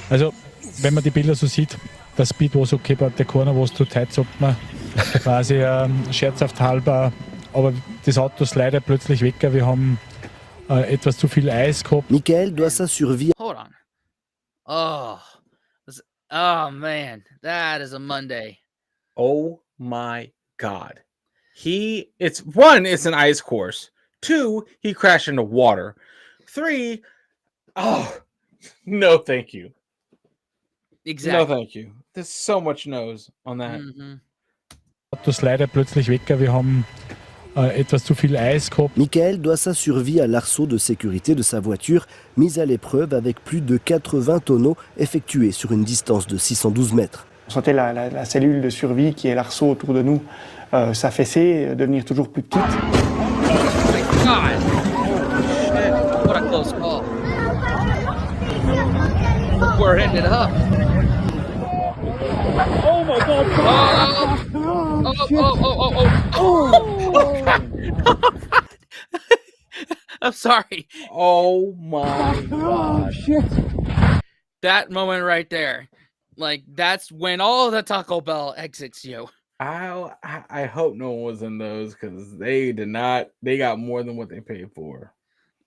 [SPEAKER 15] Also, wenn man die Bilder so sieht, der Speed was okay, but der Corner was too tight, sagt man quasi scherzhaft halber aber das Auto ist leider plötzlich weg. Wir haben etwas zu viel Eis gehabt.
[SPEAKER 3] Michael doit sa survie.
[SPEAKER 1] Hold on. Oh man, that is a Monday.
[SPEAKER 2] Oh my God. It's one, it's an ice course. 2, he crashed into water. 3, oh, no thank you.
[SPEAKER 1] Exactly.
[SPEAKER 2] No thank you. There's so much no's on that.
[SPEAKER 15] Auto ist leider plötzlich weg. Wir haben etwas zu viel Eis gehabt.
[SPEAKER 3] Michael doit sa survie à l'arceau de sécurité de sa voiture, mise à l'épreuve avec plus de 80 tonneaux effectués sur une distance de 612 mètres.
[SPEAKER 7] On sentait la cellule de survie qui est l'arceau autour de nous s'affaisser, devenir toujours plus petite.
[SPEAKER 1] Oh my God! What a close call. We're ended up.
[SPEAKER 11] Oh my God!
[SPEAKER 1] I'm sorry.
[SPEAKER 2] Oh my God.
[SPEAKER 11] Shit.
[SPEAKER 1] That moment right there. Like, that's when all the Taco Bell exits you.
[SPEAKER 2] I hope no one was in those because they did not. They got more than what they paid for.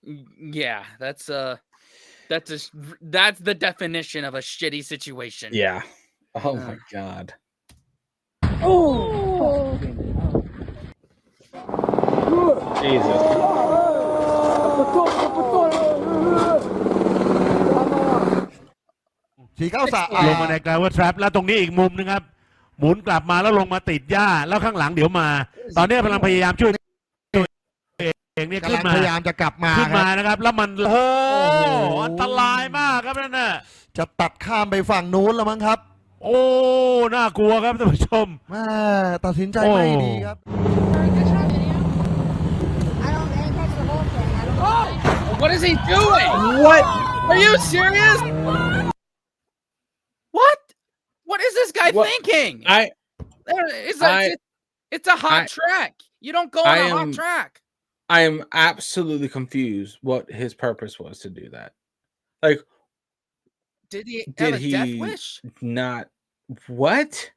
[SPEAKER 1] Yeah, that's the definition of a shitty situation.
[SPEAKER 2] Yeah. Oh my God.
[SPEAKER 11] Oh.
[SPEAKER 2] Jesus.
[SPEAKER 13] ลงมาในกลางว่า trap แล้วตรงนี้อีกมุมนึงครับหมุนกลับมาแล้วลงมาติดหญ้าแล้วข้างหลังเดี๋ยวมาตอนนี้กำลังพยายามช่วยตัวเองเนี่ยขึ้นมาพยายามจะกลับมาขึ้นมานะครับแล้วมันโอ้อันตรายมากครับนั่นน่ะจะตัดข้ามไปฝั่งนู้นแล้วมั้งครับโอ้น่ากลัวครับท่านผู้ชมตัดสินใจไม่ดีครับ
[SPEAKER 1] What is he doing?
[SPEAKER 2] What?
[SPEAKER 1] Are you serious? What? What is this guy thinking? It's a hot track. You don't go on a hot track.
[SPEAKER 2] I am absolutely confused what his purpose was to do that. Like,
[SPEAKER 1] did he have a death wish?
[SPEAKER 2] Not what?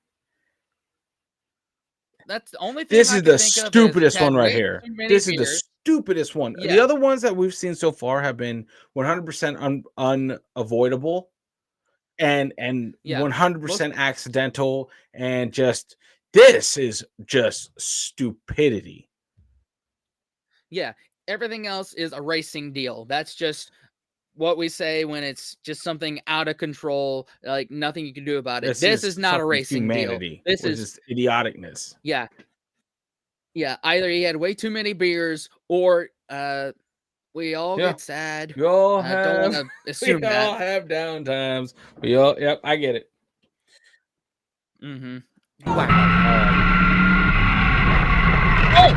[SPEAKER 1] That's the only thing.
[SPEAKER 2] This
[SPEAKER 1] I
[SPEAKER 2] is
[SPEAKER 1] can
[SPEAKER 2] the
[SPEAKER 1] think of
[SPEAKER 2] stupidest
[SPEAKER 1] is
[SPEAKER 2] one right here. This is the stupidest one.
[SPEAKER 1] Yeah.
[SPEAKER 2] The other ones that we've seen so far have been 100% unavoidable and 100% accidental, and just this is just stupidity.
[SPEAKER 1] Yeah, everything else is a racing deal. That's just what we say when it's just something out of control, like nothing you can do about it. This is not a racing
[SPEAKER 2] humanity.
[SPEAKER 1] deal. This is
[SPEAKER 2] just idioticness.
[SPEAKER 1] Yeah. Yeah, either he had way too many beers or we all get sad.
[SPEAKER 2] We all
[SPEAKER 1] I don't want to assume that.
[SPEAKER 2] We all have down times. Yep, I get it.
[SPEAKER 1] Mm-hmm.
[SPEAKER 2] Wow.
[SPEAKER 1] Oh!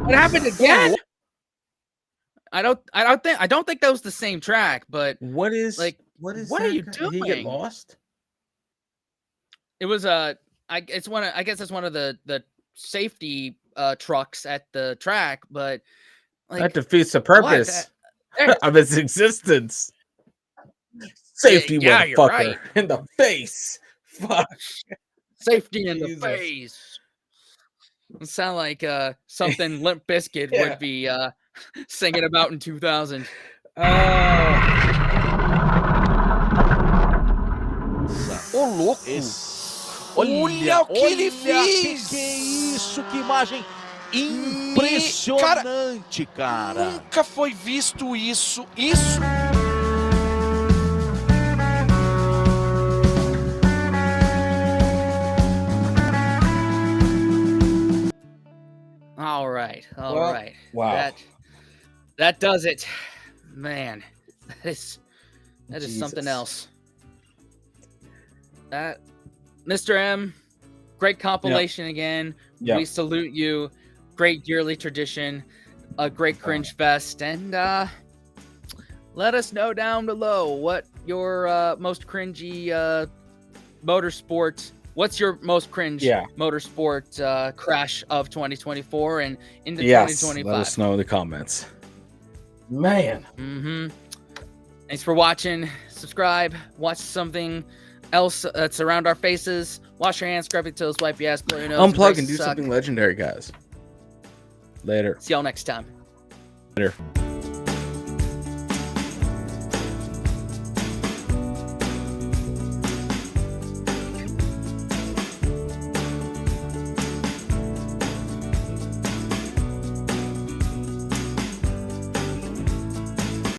[SPEAKER 1] What happened again? I don't think that was the same track, but
[SPEAKER 2] what are
[SPEAKER 1] you doing?
[SPEAKER 2] Did he get lost?
[SPEAKER 1] It was I guess it's one of the safety trucks at the track, but like,
[SPEAKER 2] that defeats the purpose of its existence. Safety, motherfucker,
[SPEAKER 1] right.
[SPEAKER 2] in the face. Fuck.
[SPEAKER 1] Safety in the face. It sound like something Limp Bizkit would be singing about in 2000.
[SPEAKER 9] Ô louco! Olha o que ele fez! Que isso, que imagem impressionante, cara!
[SPEAKER 27] Nunca foi visto isso.
[SPEAKER 1] All right.
[SPEAKER 2] Wow.
[SPEAKER 1] That does it. Man, that is something else. That Mr. M, great compilation again.
[SPEAKER 2] Yep.
[SPEAKER 1] We salute you. Great yearly tradition. A great cringe fest. And let us know down below what your most cringy motorsport. What's your most cringe motorsport crash of 2024 and into 2025?
[SPEAKER 2] Let us know in the comments. Man.
[SPEAKER 1] Thanks for watching. Subscribe. Watch something else that's around our faces. Wash your hands, scrub your toes, wipe your ass, blow your nose.
[SPEAKER 2] Unplug
[SPEAKER 1] embrace
[SPEAKER 2] and do
[SPEAKER 1] suck.
[SPEAKER 2] something legendary, guys. Later.
[SPEAKER 1] See y'all next time.
[SPEAKER 2] Later.